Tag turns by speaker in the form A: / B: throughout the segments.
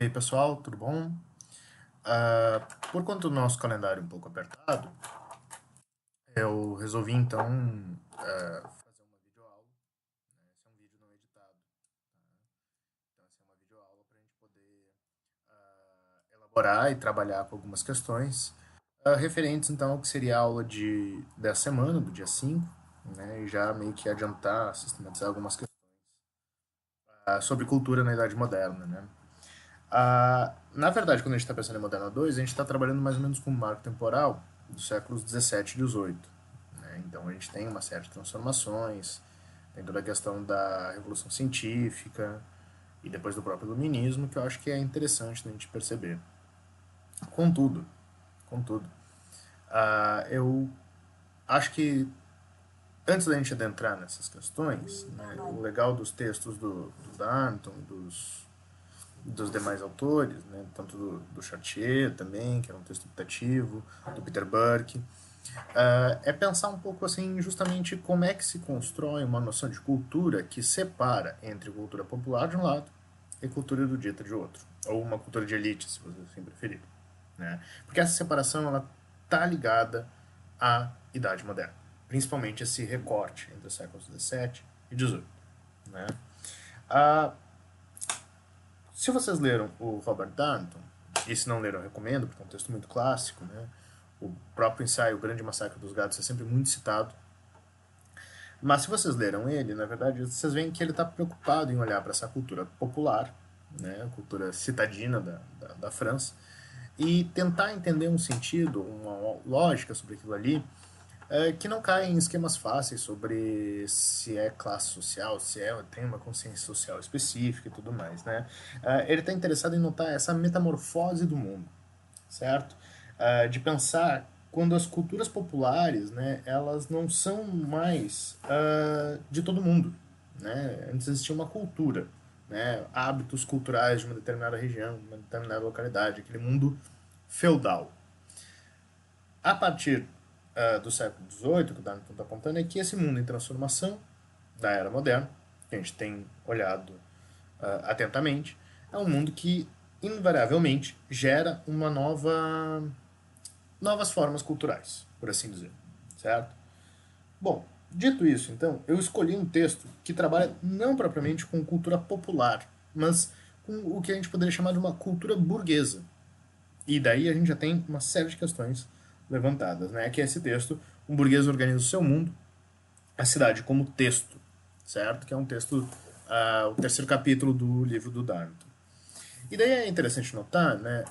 A: E aí, pessoal, tudo bom? Por conta do nosso calendário um pouco apertado, eu resolvi então fazer uma videoaula, né? Esse é um vídeo não editado, tá? Então, essa é uma videoaula para a gente poder elaborar e trabalhar com algumas questões referentes então ao que seria a aula dessa semana, do dia 5, né? E já meio que adiantar, sistematizar algumas questões sobre cultura na Idade Moderna, né? Na verdade, quando a gente está pensando em Moderna 2, a gente está trabalhando mais ou menos com um marco temporal dos séculos 17 e 18. Né? Então a gente tem uma série de transformações, tem toda a questão da Revolução Científica e depois do próprio Iluminismo, que eu acho que é interessante a gente perceber. Contudo, contudo, eu acho que antes da gente adentrar nessas questões, né, o legal dos textos do Darnton, dos demais autores, né, tanto do Chartier também, que era um texto optativo, do Peter Burke, é pensar um pouco assim justamente como é que se constrói uma noção de cultura que separa entre cultura popular de um lado e cultura erudita de outro, ou uma cultura de elite, se você assim preferir, né? Porque essa separação ela tá ligada à Idade Moderna, principalmente esse recorte entre os séculos 17 e 18, né? Ah, Se vocês leram o Robert Darnton, e se não leram, eu recomendo, porque é um texto muito clássico, né? O próprio ensaio O Grande Massacre dos Gados é sempre muito citado. Mas se vocês leram ele, na verdade, vocês veem que ele está preocupado em olhar para essa cultura popular, né? A cultura citadina da França, e tentar entender um sentido, uma lógica sobre aquilo ali, que não cai em esquemas fáceis sobre se é classe social, se tem uma consciência social específica e tudo mais, né? Ele está interessado em notar essa metamorfose do mundo, certo? De pensar quando as culturas populares, né, elas não são mais de todo mundo, né? Antes existia uma cultura, né? Hábitos culturais de uma determinada região, de uma determinada localidade, aquele mundo feudal. A partir do século XVIII, que o Darwin está apontando, é que esse mundo em transformação da era moderna, que a gente tem olhado atentamente, é um mundo que invariavelmente gera novas formas culturais, por assim dizer, certo? Bom, dito isso, então, eu escolhi um texto que trabalha não propriamente com cultura popular, mas com o que a gente poderia chamar de uma cultura burguesa. E daí a gente já tem uma série de questões levantadas, né? Que é esse texto, um burguês organiza o seu mundo, a cidade como texto, certo? Que é um texto, o terceiro capítulo do livro do Darnton. E daí é interessante notar, né,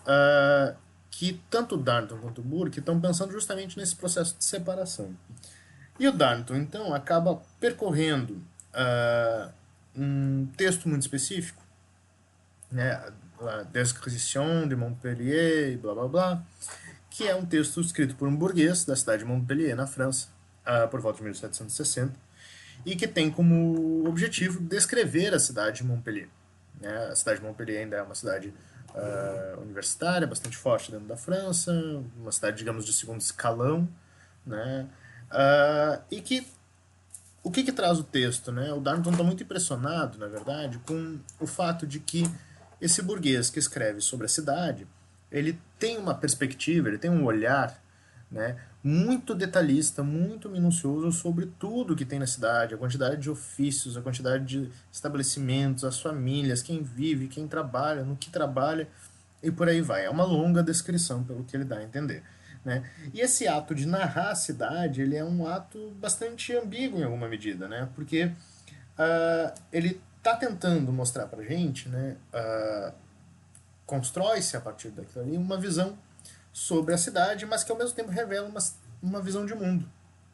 A: que tanto o Darnton quanto o Burke estão pensando justamente nesse processo de separação. E o Darnton, então, acaba percorrendo um texto muito específico, né, a Description de Montpellier, blá blá blá, que é um texto escrito por um burguês da cidade de Montpellier, na França, por volta de 1760, e que tem como objetivo descrever a cidade de Montpellier. Né? A cidade de Montpellier ainda é uma cidade universitária, bastante forte dentro da França, uma cidade, digamos, de segundo escalão, né? E que o que traz o texto, né? O Darnton está muito impressionado, na verdade, com o fato de que esse burguês que escreve sobre a cidade, ele tem uma perspectiva, ele tem um olhar, né, muito detalhista, muito minucioso sobre tudo que tem na cidade, a quantidade de ofícios, a quantidade de estabelecimentos, as famílias, quem vive, quem trabalha, no que trabalha e por aí vai. É uma longa descrição pelo que ele dá a entender. Né? E esse ato de narrar a cidade, ele é um ato bastante ambíguo em alguma medida, né? Porque ele está tentando mostrar pra gente, né? Constrói-se a partir daquilo ali uma visão sobre a cidade, mas que ao mesmo tempo revela uma visão de mundo,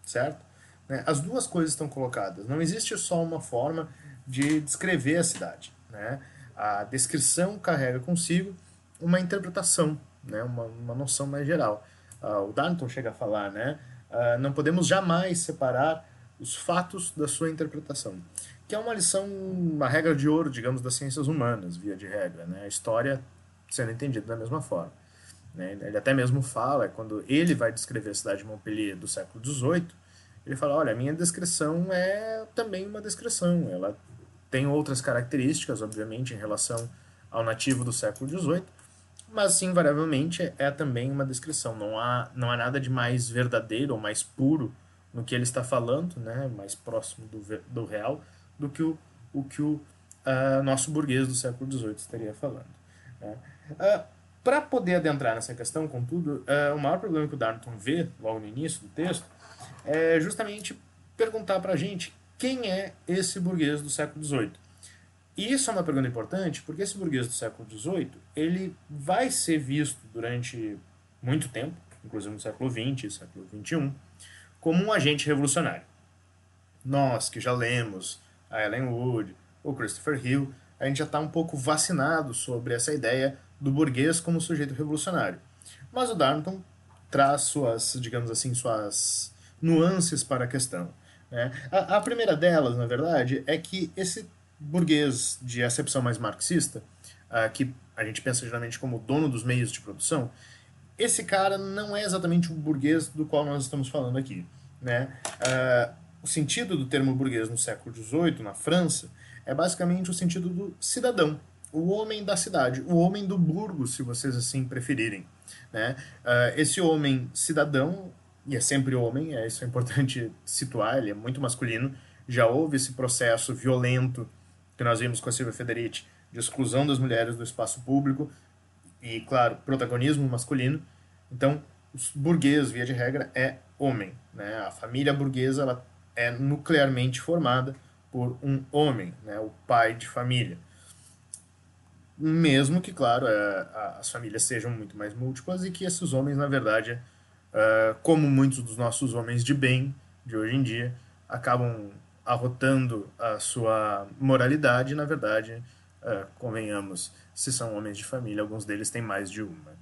A: certo? Né? As duas coisas estão colocadas. Não existe só uma forma de descrever a cidade, né? A descrição carrega consigo uma interpretação, né? Uma noção mais geral. O Darnton chega a falar, né? Não podemos jamais separar os fatos da sua interpretação, que é uma lição, uma regra de ouro, digamos, das ciências humanas, via de regra, né? A história sendo entendida da mesma forma. Né? Ele até mesmo fala, quando ele vai descrever a cidade de Montpellier do século XVIII, ele fala, olha, a minha descrição é também uma descrição, ela tem outras características, obviamente, em relação ao nativo do século XVIII, mas sim, invariavelmente é também uma descrição. Não há nada de mais verdadeiro ou mais puro no que ele está falando, né, mais próximo do real, do que o nosso burguês do século XVIII estaria falando. Né? Para poder adentrar nessa questão, contudo, o maior problema que o Darnton vê logo no início do texto é justamente perguntar para a gente quem é esse burguês do século XVIII. E isso é uma pergunta importante, porque esse burguês do século XVIII, ele vai ser visto durante muito tempo, inclusive no século XX e século XXI, como um agente revolucionário. Nós, que já lemos a Ellen Wood, o Christopher Hill, a gente já está um pouco vacinado sobre essa ideia do burguês como sujeito revolucionário. Mas o Darnton traz suas, digamos assim, suas nuances para a questão. Né? A primeira delas, na verdade, é que esse burguês de acepção mais marxista, que a gente pensa geralmente como dono dos meios de produção, esse cara não é exatamente o burguês do qual nós estamos falando aqui. Né? O sentido do termo burguês no século XVIII, na França, é basicamente o sentido do cidadão, o homem da cidade, o homem do burgo, se vocês assim preferirem. Né? Esse homem cidadão, e é sempre homem, isso é importante situar, ele é muito masculino, já houve esse processo violento que nós vimos com a Silvia Federici, de exclusão das mulheres do espaço público, e, claro, protagonismo masculino. Então, o burguês, via de regra, é homem. Né? A família burguesa ela é nuclearmente formada por um homem, né? O pai de família. Mesmo que, claro, as famílias sejam muito mais múltiplas e que esses homens, na verdade, como muitos dos nossos homens de bem de hoje em dia, acabam arrotando a sua moralidade e, na verdade, convenhamos, se são homens de família, alguns deles têm mais de uma.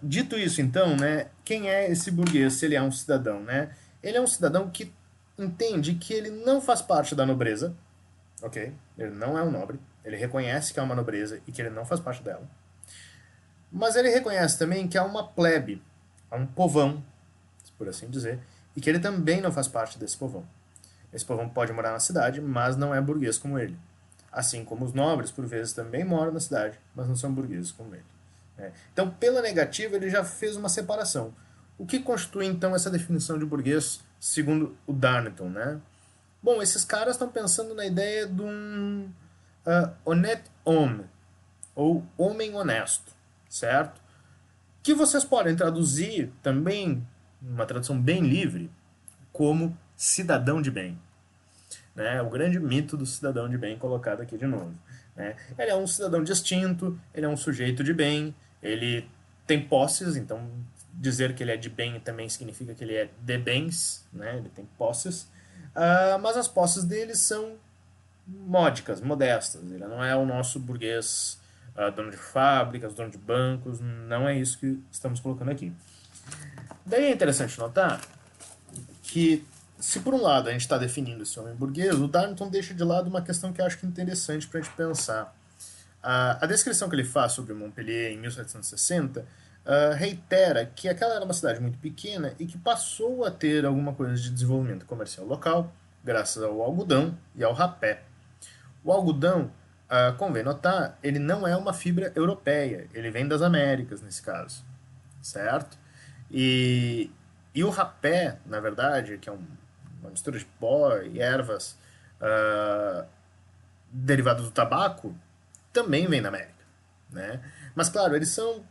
A: Dito isso, então, né, quem é esse burguês se ele é um cidadão? Né? Ele é um cidadão que entende que ele não faz parte da nobreza, ok? Ele não é um nobre, ele reconhece que é uma nobreza e que ele não faz parte dela. Mas ele reconhece também que há uma plebe, há um povão, por assim dizer, e que ele também não faz parte desse povão. Esse povão pode morar na cidade, mas não é burguês como ele. Assim como os nobres, por vezes, também moram na cidade, mas não são burgueses como ele. Então, pela negativa, ele já fez uma separação. O que constitui, então, essa definição de burguês, segundo o Darnton? Né? Bom, esses caras estão pensando na ideia de um honnête homme, ou homem honesto, certo? Que vocês podem traduzir também, uma tradução bem livre, como cidadão de bem. Né? O grande mito do cidadão de bem colocado aqui de novo. Né? Ele é um cidadão distinto, ele é um sujeito de bem, ele tem posses, então dizer que ele é de bem também significa que ele é de bens, né? Ele tem posses, mas as posses dele são módicas, modestas. Ele não é o nosso burguês dono de fábricas, dono de bancos, não é isso que estamos colocando aqui. Daí é interessante notar que, se por um lado a gente está definindo esse homem burguês, o Darnton deixa de lado uma questão que eu acho que é interessante para a gente pensar. A descrição que ele faz sobre Montpellier em 1760 reitera que aquela era uma cidade muito pequena e que passou a ter alguma coisa de desenvolvimento comercial local, graças ao algodão e ao rapé. O algodão, convém notar, ele não é uma fibra europeia, ele vem das Américas nesse caso, certo? E o rapé, na verdade, que é uma mistura de pó e ervas derivadas do tabaco, também vem da América. Né? Mas, claro, eles são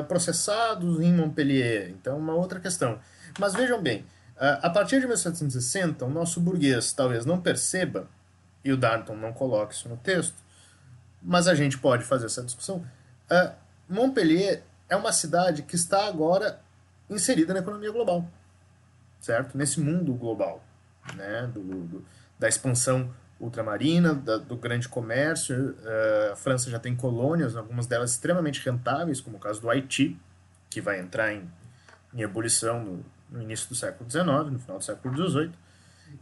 A: processados em Montpellier, então é uma outra questão. Mas vejam bem, a partir de 1760, o nosso burguês talvez não perceba, e o Darnton não coloca isso no texto, mas a gente pode fazer essa discussão. Montpellier é uma cidade que está agora inserida na economia global, certo? Nesse mundo global, né? Da expansão ultramarina, do grande comércio. A França já tem colônias, algumas delas extremamente rentáveis, como o caso do Haiti, que vai entrar em ebulição no início do século XIX, no final do século XVIII.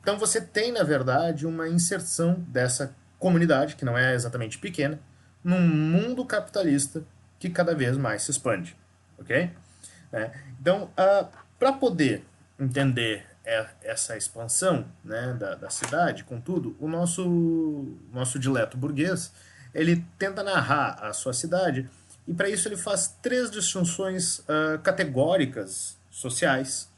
A: Então você tem, na verdade, uma inserção dessa comunidade, que não é exatamente pequena, num mundo capitalista que cada vez mais se expande. Ok? Então, para poder entender essa expansão, né, da cidade, contudo, o nosso dileto burguês ele tenta narrar a sua cidade e para isso ele faz três distinções categóricas sociais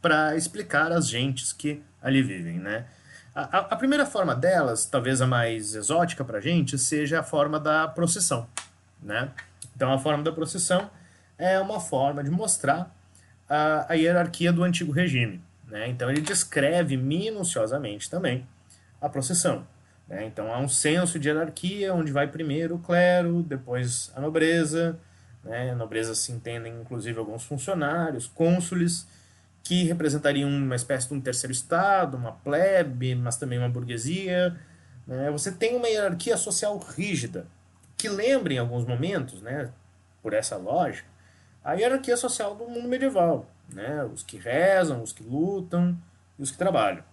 A: para explicar as gentes que ali vivem, né? A primeira forma delas, talvez a mais exótica para a gente, seja a forma da procissão, né? Então a forma da procissão é uma forma de mostrar a hierarquia do antigo regime, né? Então ele descreve minuciosamente também a procissão, né? Então há um senso de hierarquia onde vai primeiro o clero, depois a nobreza, né? A nobreza se entendem inclusive alguns funcionários, cônsules, que representariam uma espécie de um terceiro estado, uma plebe, mas também uma burguesia. Né? Você tem uma hierarquia social rígida, que lembra em alguns momentos, né, por essa lógica, a hierarquia social do mundo medieval. Né? Os que rezam, os que lutam e os que trabalham.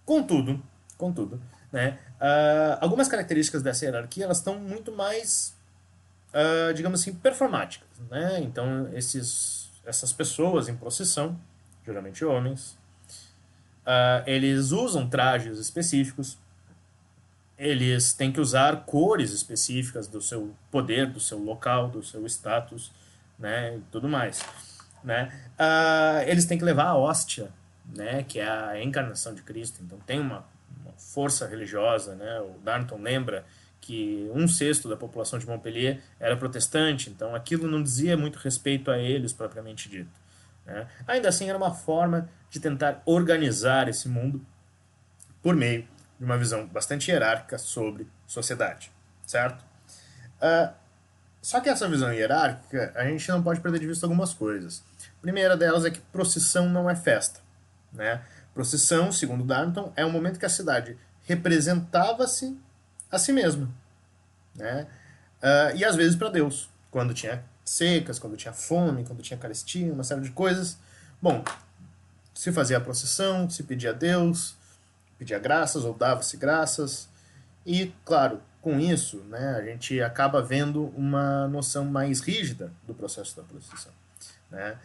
A: Contudo, né, algumas características dessa hierarquia elas estão muito mais, digamos assim, performáticas. Né? Então, essas pessoas em procissão, geralmente homens, eles usam trajes específicos, eles têm que usar cores específicas do seu poder, do seu local, do seu status, né, e tudo mais. Né? Eles têm que levar a hóstia, né, que é a encarnação de Cristo. Então tem uma força religiosa. Né? O Darnton lembra que um sexto da população de Montpellier era protestante, então aquilo não dizia muito respeito a eles propriamente dito. Né? Ainda assim, era uma forma de tentar organizar esse mundo por meio de uma visão bastante hierárquica sobre sociedade, certo? Só que essa visão hierárquica, a gente não pode perder de vista algumas coisas. A primeira delas é que procissão não é festa. Né? Procissão, segundo Darnton, é um momento que a cidade representava-se a si mesma. Né? E às vezes para Deus, quando tinha secas, quando tinha fome, quando tinha carestia, uma série de coisas. Bom, se fazia a procissão, se pedia a Deus, pedia graças ou dava-se graças. E, claro, com isso, né, a gente acaba vendo uma noção mais rígida do processo da procissão. Né,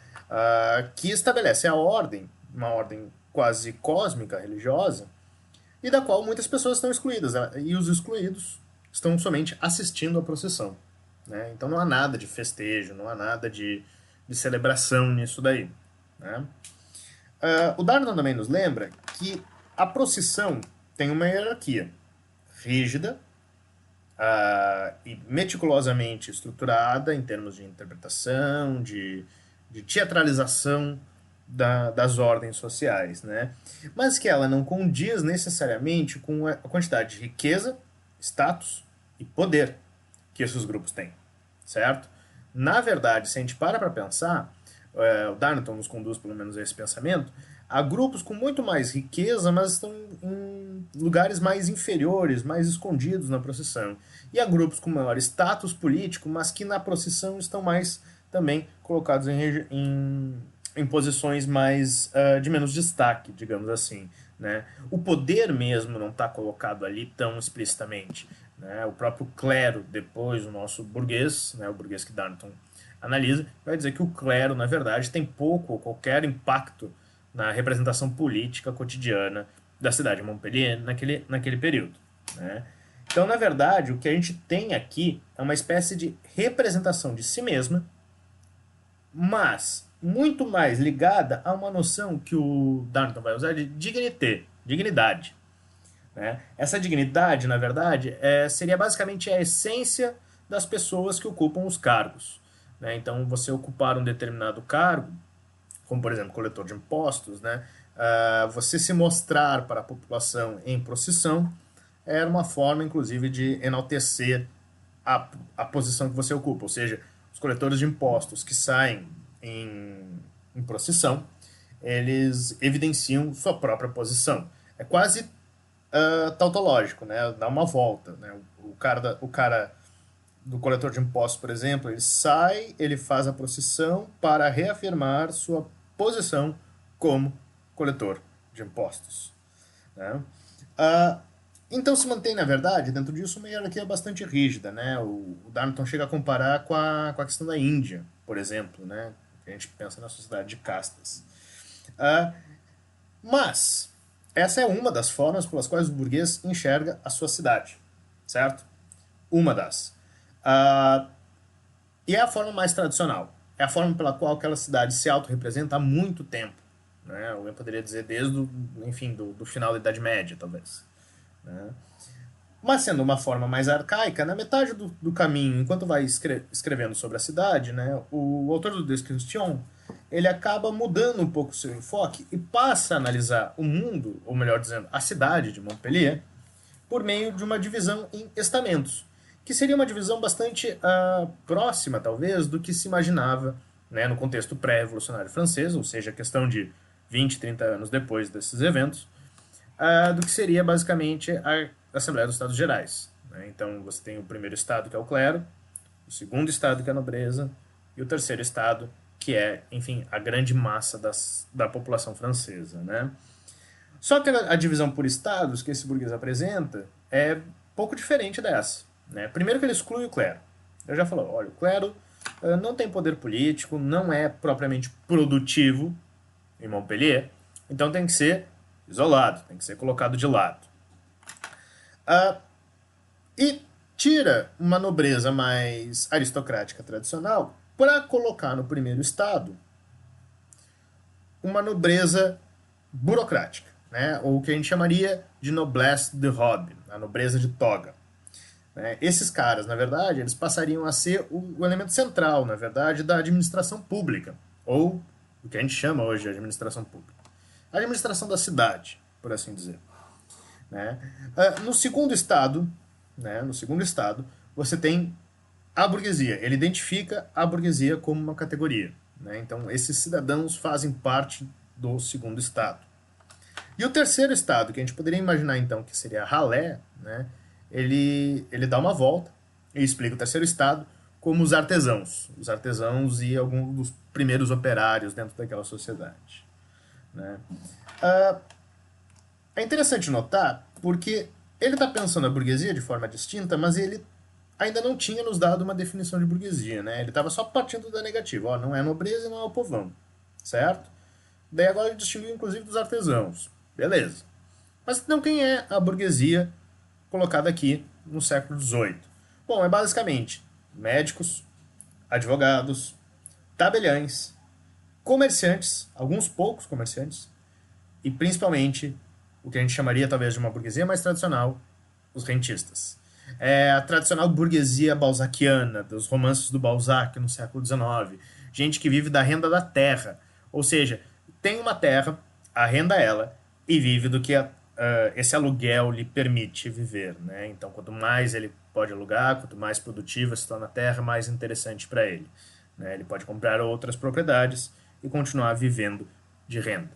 A: que estabelece a ordem, uma ordem quase cósmica, religiosa, e da qual muitas pessoas estão excluídas. E os excluídos estão somente assistindo à procissão. Né? Então não há nada de festejo, não há nada de celebração nisso daí. Né? O Darwin também nos lembra que a procissão tem uma hierarquia rígida e meticulosamente estruturada em termos de interpretação, de teatralização das ordens sociais, né? Mas que ela não condiz necessariamente com a quantidade de riqueza, status e poder que esses grupos têm, certo? Na verdade, se a gente para pensar, o Darnton nos conduz pelo menos a esse pensamento, há grupos com muito mais riqueza, mas estão em lugares mais inferiores, mais escondidos na procissão. E há grupos com maior status político, mas que na procissão estão mais também colocados em posições mais de menos destaque, digamos assim. Né? O poder mesmo não está colocado ali tão explicitamente. Né? O próprio clero, depois o nosso burguês, né? O burguês que Darnton analisa, vai dizer que o clero, na verdade, tem pouco ou qualquer impacto na representação política cotidiana da cidade de Montpellier naquele período. Né? Então, na verdade, o que a gente tem aqui é uma espécie de representação de si mesma, mas muito mais ligada a uma noção que o Darnton vai usar de dignidade. Né? Essa dignidade, na verdade, seria basicamente a essência das pessoas que ocupam os cargos. Né? Então, você ocupar um determinado cargo, como por exemplo coletor de impostos, né? Você se mostrar para a população em procissão era uma forma, inclusive, de enaltecer a posição que você ocupa. Ou seja, os coletores de impostos que saem em procissão, eles evidenciam sua própria posição. É quase tautológico, né? Dá uma volta. Né? O cara do coletor de impostos, por exemplo, ele sai, ele faz a procissão para reafirmar sua posição como coletor de impostos. Né? Então se mantém, na verdade, dentro disso uma hierarquia bastante rígida. Né? O Darnton chega a comparar com a questão da Índia, por exemplo, né? Que a gente pensa na sociedade de castas. Mas essa é uma das formas pelas quais o burguês enxerga a sua cidade, certo? uma das. Uh, e é a forma mais tradicional. É a forma pela qual aquela cidade se autorrepresenta há muito tempo. Né? Eu poderia dizer desde do final da Idade Média, talvez. Né? Mas sendo uma forma mais arcaica, na metade do caminho, enquanto vai escrevendo sobre a cidade, né, o autor do Description, ele acaba mudando um pouco o seu enfoque e passa a analisar o mundo, ou melhor dizendo, a cidade de Montpellier, por meio de uma divisão em estamentos, que seria uma divisão bastante próxima, talvez, do que se imaginava, né, no contexto pré-revolucionário francês, ou seja, questão de 20, 30 anos depois desses eventos, do que seria basicamente a Assembleia dos Estados Gerais. Né? Então você tem o primeiro estado, que é o clero, o segundo estado, que é a nobreza, e o terceiro estado, que é, enfim, a grande massa da população francesa. Né? Só que a divisão por estados que esse burguês apresenta é pouco diferente dessa. Né? Primeiro que ele exclui o clero. Eu já falei, olha, o clero não tem poder político, não é propriamente produtivo em Montpellier, então tem que ser isolado, tem que ser colocado de lado. E tira uma nobreza mais aristocrática tradicional para colocar no primeiro estado uma nobreza burocrática, né? Ou o que a gente chamaria de noblesse de robe, a nobreza de toga. Né? Esses caras, na verdade, eles passariam a ser o elemento central, na verdade, da administração pública, ou o que a gente chama hoje de administração pública. A administração da cidade, por assim dizer. Né? No segundo estado, você tem a burguesia. Ele identifica a burguesia como uma categoria. Né? Então, esses cidadãos fazem parte do segundo estado. E o terceiro estado, que a gente poderia imaginar, então, que seria a ralé, né? ele dá uma volta e explica o terceiro estado como os artesãos. Os artesãos e alguns dos primeiros operários dentro daquela sociedade. Né? É interessante notar porque ele está pensando a burguesia de forma distinta, mas ele ainda não tinha nos dado uma definição de burguesia. Né? Ele estava só partindo da negativa. Ó, não é nobreza e não é o povão. Certo? Daí agora ele distinguiu inclusive dos artesãos. Beleza. Mas então quem é a burguesia colocada aqui no século XVIII? Bom, é basicamente médicos, advogados, tabeliães, comerciantes, alguns poucos comerciantes, e principalmente o que a gente chamaria talvez de uma burguesia mais tradicional, os rentistas. É a tradicional burguesia balzaquiana, dos romances do Balzac no século XIX. Gente que vive da renda da terra. Ou seja, tem uma terra, arrenda ela e vive do que esse aluguel lhe permite viver. Né? Então, quanto mais ele pode alugar, quanto mais produtiva se torna a terra, mais interessante para ele. Né? Ele pode comprar outras propriedades e continuar vivendo de renda.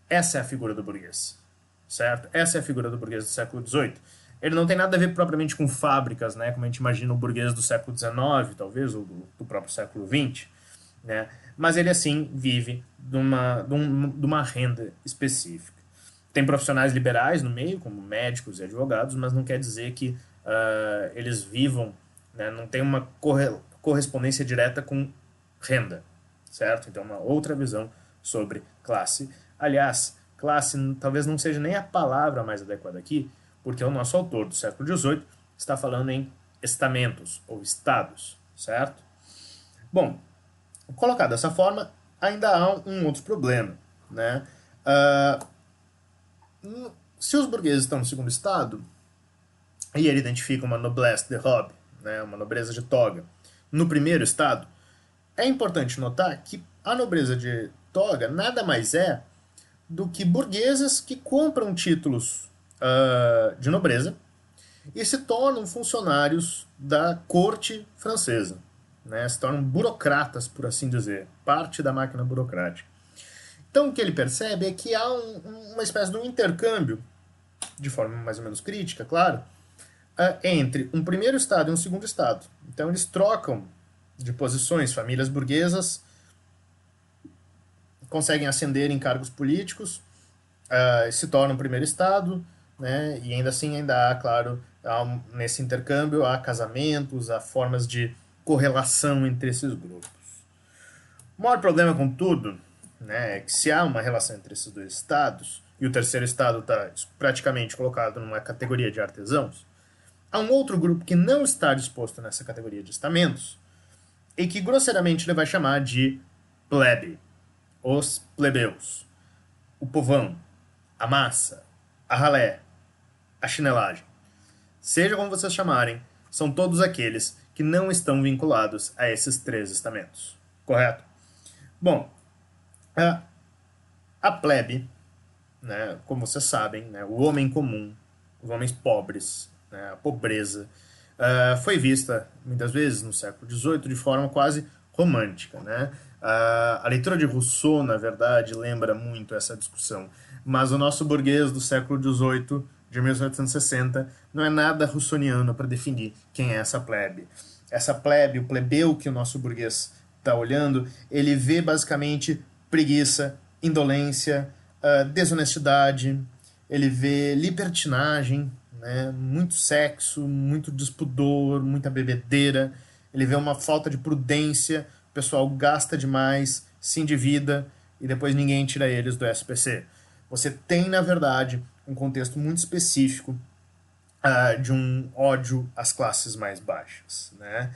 A: Essa é a figura do burguês. Certo? Essa é a figura do burguês do século XVIII. Ele não tem nada a ver propriamente com fábricas, né? Como a gente imagina o burguês do século XIX, talvez, ou do próprio século XX. Né? Mas ele, assim, vive de uma renda específica. Tem profissionais liberais no meio, como médicos e advogados, mas não quer dizer que eles vivam, né? Não tem uma correspondência direta com renda, certo? Então, uma outra visão sobre classe. Aliás, classe talvez não seja nem a palavra mais adequada aqui, porque o nosso autor do século XVIII está falando em estamentos ou estados, certo? Bom, colocado dessa forma, ainda há um outro problema, né? Se os burgueses estão no segundo estado e ele identifica uma noblesse de robe, né, uma nobreza de toga, no primeiro estado, é importante notar que a nobreza de toga nada mais é do que burgueses que compram títulos de nobreza e se tornam funcionários da corte francesa. Né? Se tornam burocratas, por assim dizer, parte da máquina burocrática. Então o que ele percebe é que há uma espécie de um intercâmbio, de forma mais ou menos crítica, claro, entre um primeiro estado e um segundo estado. Então eles trocam de posições, famílias burguesas conseguem ascender em cargos políticos, se tornam primeiro estado, né? E ainda assim ainda há, claro, nesse intercâmbio há casamentos, há formas de correlação entre esses grupos. O maior problema, contudo, né, é que se há uma relação entre esses dois estados, e o terceiro estado está praticamente colocado numa categoria de artesãos, Há um outro grupo que não está disposto nessa categoria de estamentos e que grosseiramente ele vai chamar de plebe, os plebeus, o povão, a massa, a ralé, a chinelagem. Seja como vocês chamarem, são todos aqueles que não estão vinculados a esses 3 estamentos. Correto? Bom, a plebe, né, como vocês sabem, né, o homem comum, os homens pobres, né, a pobreza, foi vista muitas vezes no século XVIII de forma quase romântica. Né? A leitura de Rousseau, na verdade, lembra muito essa discussão, mas o nosso burguês do século XVIII, de 1860, não é nada russoniano para definir quem é essa plebe. Essa plebe, o plebeu que o nosso burguês está olhando, ele vê basicamente preguiça, indolência, desonestidade, ele vê libertinagem, né, muito sexo, muito despudor, muita bebedeira, ele vê uma falta de prudência, o pessoal gasta demais, se endivida e depois ninguém tira eles do SPC. Você tem, na verdade, um contexto muito específico de um ódio às classes mais baixas. Né?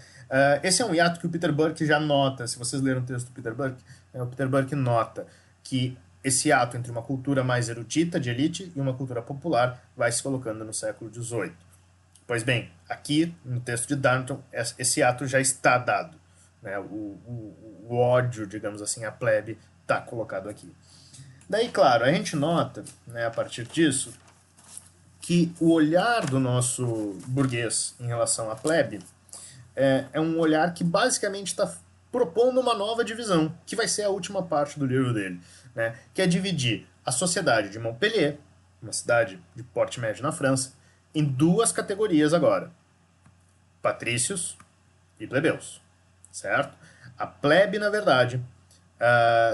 A: Esse é um hiato que o Peter Burke já nota. Se vocês leram o texto do Peter Burke, o Peter Burke nota que esse ato entre uma cultura mais erudita, de elite, e uma cultura popular vai se colocando no século XVIII. Pois bem, aqui no texto de Darnton, esse ato já está dado. Né? O ódio, digamos assim, a plebe, está colocado aqui. Daí, claro, a gente nota, né, a partir disso, que o olhar do nosso burguês em relação à plebe é um olhar que basicamente está propondo uma nova divisão, que vai ser a última parte do livro dele, né? Que é dividir a sociedade de Montpellier, uma cidade de porte médio na França, em 2 categorias agora: patrícios e plebeus, certo? A plebe, na verdade,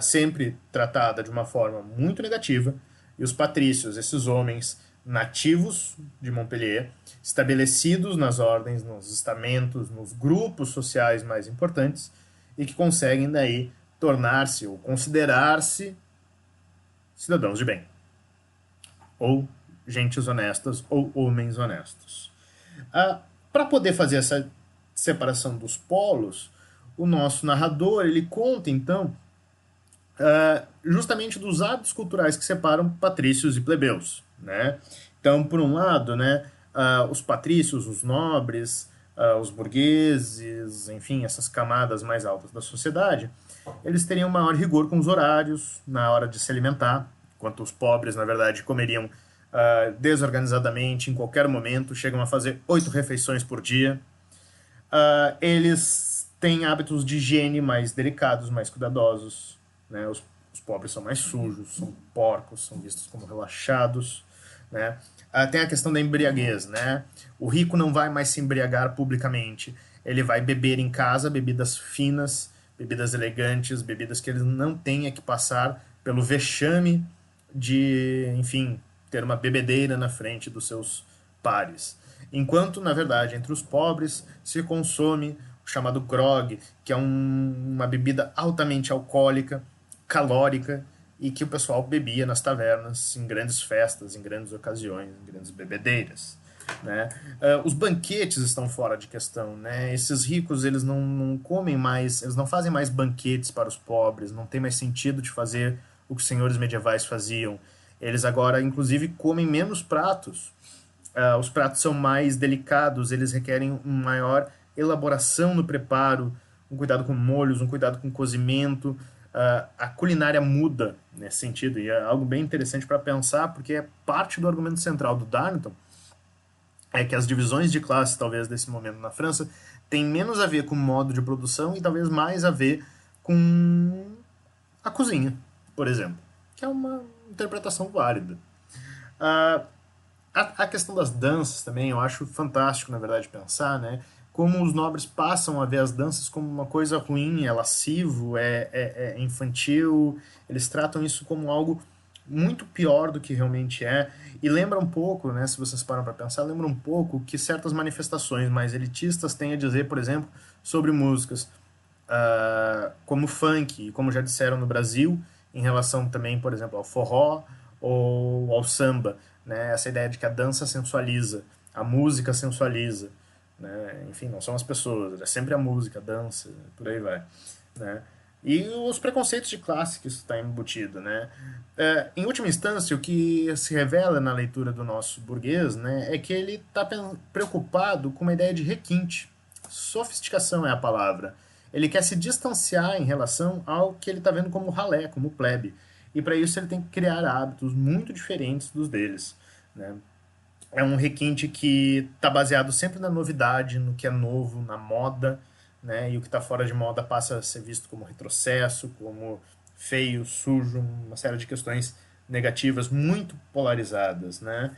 A: sempre tratada de uma forma muito negativa, e os patrícios, esses homens nativos de Montpellier, estabelecidos nas ordens, nos estamentos, nos grupos sociais mais importantes, e que conseguem daí tornar-se ou considerar-se cidadãos de bem, ou gentes honestas, ou homens honestos. Para poder fazer essa separação dos polos, o nosso narrador ele conta então justamente dos hábitos culturais que separam patrícios e plebeus. Né? Então, por um lado, né, os patrícios, os nobres, os burgueses, enfim, essas camadas mais altas da sociedade, eles teriam maior rigor com os horários na hora de se alimentar, enquanto os pobres, na verdade, comeriam desorganizadamente em qualquer momento, chegam a fazer 8 refeições por dia. Eles têm hábitos de higiene mais delicados, mais cuidadosos. Né? Os pobres são mais sujos, são porcos, são vistos como relaxados. Né? Tem a questão da embriaguez. Né? O rico não vai mais se embriagar publicamente. Ele vai beber em casa bebidas finas, bebidas elegantes, bebidas que ele não tenha que passar pelo vexame de, enfim, ter uma bebedeira na frente dos seus pares. Enquanto, na verdade, entre os pobres se consome o chamado grog, que é uma bebida altamente alcoólica, calórica, e que o pessoal bebia nas tavernas, em grandes festas, em grandes ocasiões, em grandes bebedeiras. Né? Os banquetes estão fora de questão. Né? Esses ricos eles não comem mais, eles não fazem mais banquetes para os pobres, não tem mais sentido de fazer o que os senhores medievais faziam. Eles agora, inclusive, comem menos pratos. Os pratos são mais delicados, eles requerem uma maior elaboração no preparo, um cuidado com molhos, um cuidado com cozimento. A culinária muda nesse sentido, e é algo bem interessante para pensar, porque é parte do argumento central do Darnton, é que as divisões de classe, talvez, desse momento na França, tem menos a ver com o modo de produção e talvez mais a ver com a cozinha, por exemplo, que é uma interpretação válida. A questão das danças também, eu acho fantástico, na verdade, pensar, né? Como os nobres passam a ver as danças como uma coisa ruim, é lascivo, é infantil, eles tratam isso como algo muito pior do que realmente é, e lembra um pouco, né, se vocês param para pensar, lembra um pouco que certas manifestações mais elitistas têm a dizer, por exemplo, sobre músicas como funk, como já disseram no Brasil, em relação também, por exemplo, ao forró ou ao samba, né? Essa ideia de que a dança sensualiza, A música sensualiza, né? Enfim, não são as pessoas, é sempre a música, a dança, por aí vai, né? E os preconceitos de classe que isso está embutido, né? Em última instância, o que se revela na leitura do nosso burguês, né, é que ele está preocupado com uma ideia de requinte. Sofisticação é a palavra. Ele quer se distanciar em relação ao que ele está vendo como ralé, como plebe. E para isso ele tem que criar hábitos muito diferentes dos deles, né? É um requinte que está baseado sempre na novidade, no que é novo, na moda, né? E o que está fora de moda passa a ser visto como retrocesso, como feio, sujo, uma série de questões negativas muito polarizadas, né?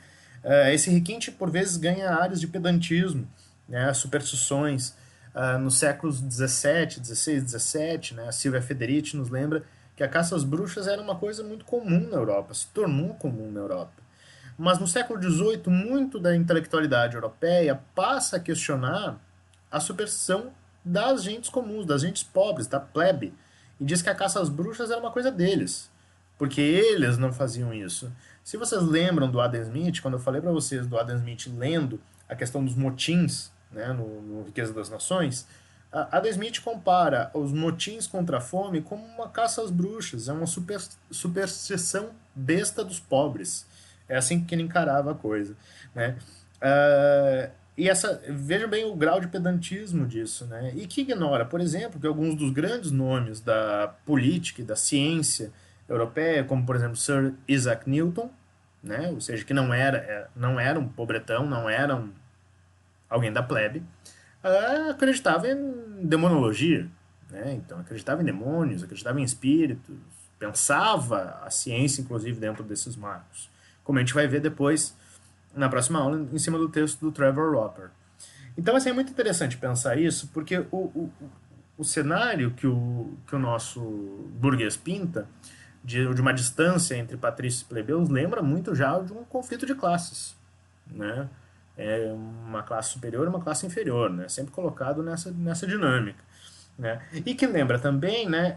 A: Esse requinte, por vezes, ganha áreas de pedantismo, né? Superstições. Nos séculos 17, 16, 17, né? A Silvia Federici nos lembra que a caça às bruxas era uma coisa muito comum na Europa, se tornou comum na Europa. Mas no século XVIII, muito da intelectualidade europeia passa a questionar a superstição das gentes comuns, das gentes pobres, da plebe, e diz que a caça às bruxas era uma coisa deles, porque eles não faziam isso. Se vocês lembram do Adam Smith, quando eu falei para vocês do Adam Smith lendo a questão dos motins, né, no Riqueza das Nações, Adam Smith compara os motins contra a fome como uma caça às bruxas, é uma superstição besta dos pobres. É assim que ele encarava a coisa, né? E vejam bem o grau de pedantismo disso, né? E que ignora, por exemplo, que alguns dos grandes nomes da política e da ciência europeia, como por exemplo Sir Isaac Newton, né? Ou seja, que não era um pobretão, não era alguém da plebe, acreditava em demonologia, né? Então acreditava em demônios, acreditava em espíritos, pensava a ciência, inclusive, dentro desses marcos. Como a gente vai ver depois, na próxima aula, em cima do texto do Trevor Roper. Então, assim, é muito interessante pensar isso, porque o cenário que o nosso burguês pinta, de uma distância entre patrícios e plebeus, lembra muito já de um conflito de classes, né? É uma classe superior e uma classe inferior, né? Sempre colocado nessa dinâmica, né? E que lembra também, né,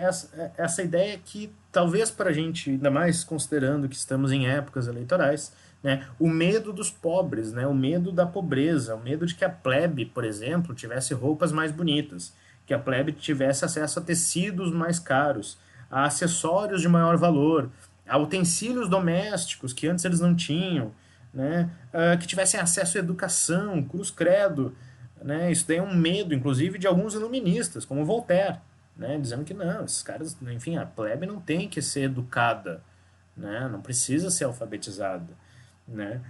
A: essa ideia que talvez para a gente, ainda mais considerando que estamos em épocas eleitorais, né, o medo dos pobres, né, o medo da pobreza, o medo de que a plebe, por exemplo, tivesse roupas mais bonitas, que a plebe tivesse acesso a tecidos mais caros, a acessórios de maior valor, a utensílios domésticos que antes eles não tinham, né, que tivessem acesso à educação, cruz credo, né? Isso daí é um medo, inclusive, de alguns iluministas, como Voltaire, né? Dizendo que não, esses caras, enfim, a plebe não tem que ser educada, né? Não precisa ser alfabetizada, né?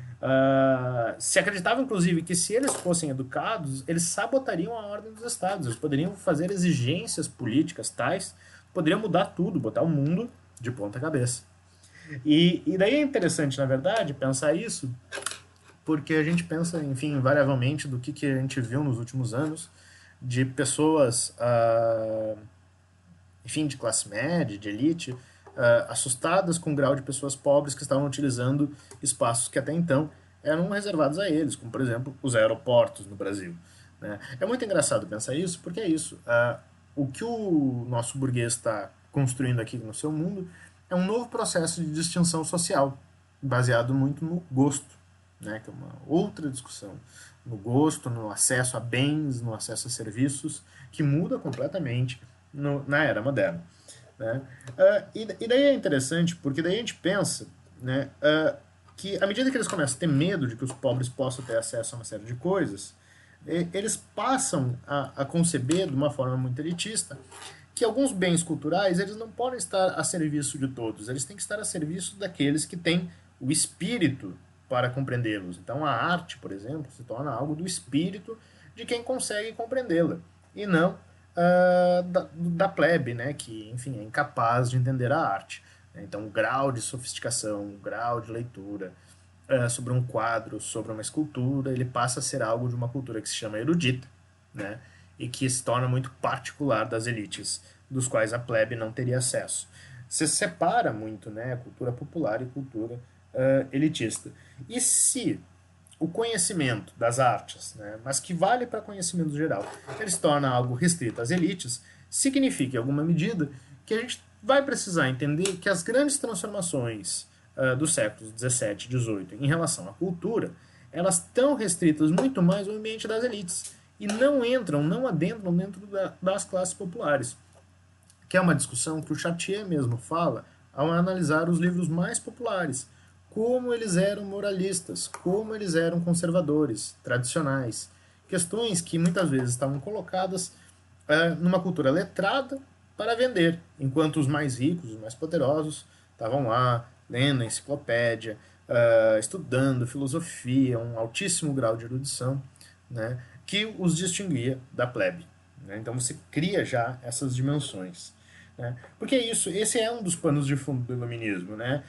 A: Se acreditava, inclusive, que se eles fossem educados, eles sabotariam a ordem dos estados, eles poderiam fazer exigências políticas tais, poderiam mudar tudo, botar o mundo de ponta cabeça. E daí é interessante, na verdade, pensar isso, porque a gente pensa, enfim, invariavelmente do que a gente viu nos últimos anos de pessoas, enfim, de classe média, de elite, assustadas com o grau de pessoas pobres que estavam utilizando espaços que até então eram reservados a eles, como por exemplo os aeroportos no Brasil, né? É muito engraçado pensar isso, porque é isso. O que o nosso burguês está construindo aqui no seu mundo é um novo processo de distinção social, baseado muito no gosto, né, que é uma outra discussão, no gosto, no acesso a bens, no acesso a serviços, que muda completamente na era moderna, né? E daí é interessante, porque daí a gente pensa, né, que à medida que eles começam a ter medo de que os pobres possam ter acesso a uma série de coisas, eles passam a conceber de uma forma muito elitista que alguns bens culturais eles não podem estar a serviço de todos, eles têm que estar a serviço daqueles que têm o espírito para compreendê-los. Então a arte, por exemplo, se torna algo do espírito de quem consegue compreendê-la, e não da plebe, né, que, enfim, é incapaz de entender a arte. Então o grau de sofisticação, o grau de leitura sobre um quadro, sobre uma escultura, ele passa a ser algo de uma cultura que se chama erudita, né, e que se torna muito particular das elites, dos quais a plebe não teria acesso. Se separa muito, né, cultura popular e cultura elitista. E se o conhecimento das artes, né, mas que vale para conhecimento geral, ele se torna algo restrito às elites, significa, em alguma medida, que a gente vai precisar entender que as grandes transformações dos séculos 17 e 18 em relação à cultura, elas estão restritas muito mais ao ambiente das elites e não entram, não adentram dentro das classes populares, que é uma discussão que o Chartier mesmo fala ao analisar os livros mais populares, como eles eram moralistas, como eles eram conservadores, tradicionais, questões que muitas vezes estavam colocadas numa cultura letrada para vender, enquanto os mais ricos, os mais poderosos, estavam lá lendo a enciclopédia, estudando filosofia, um altíssimo grau de erudição, né, que os distinguia da plebe. Né? Então você cria já essas dimensões. Né? Porque é isso, esse é um dos panos de fundo do iluminismo. Né?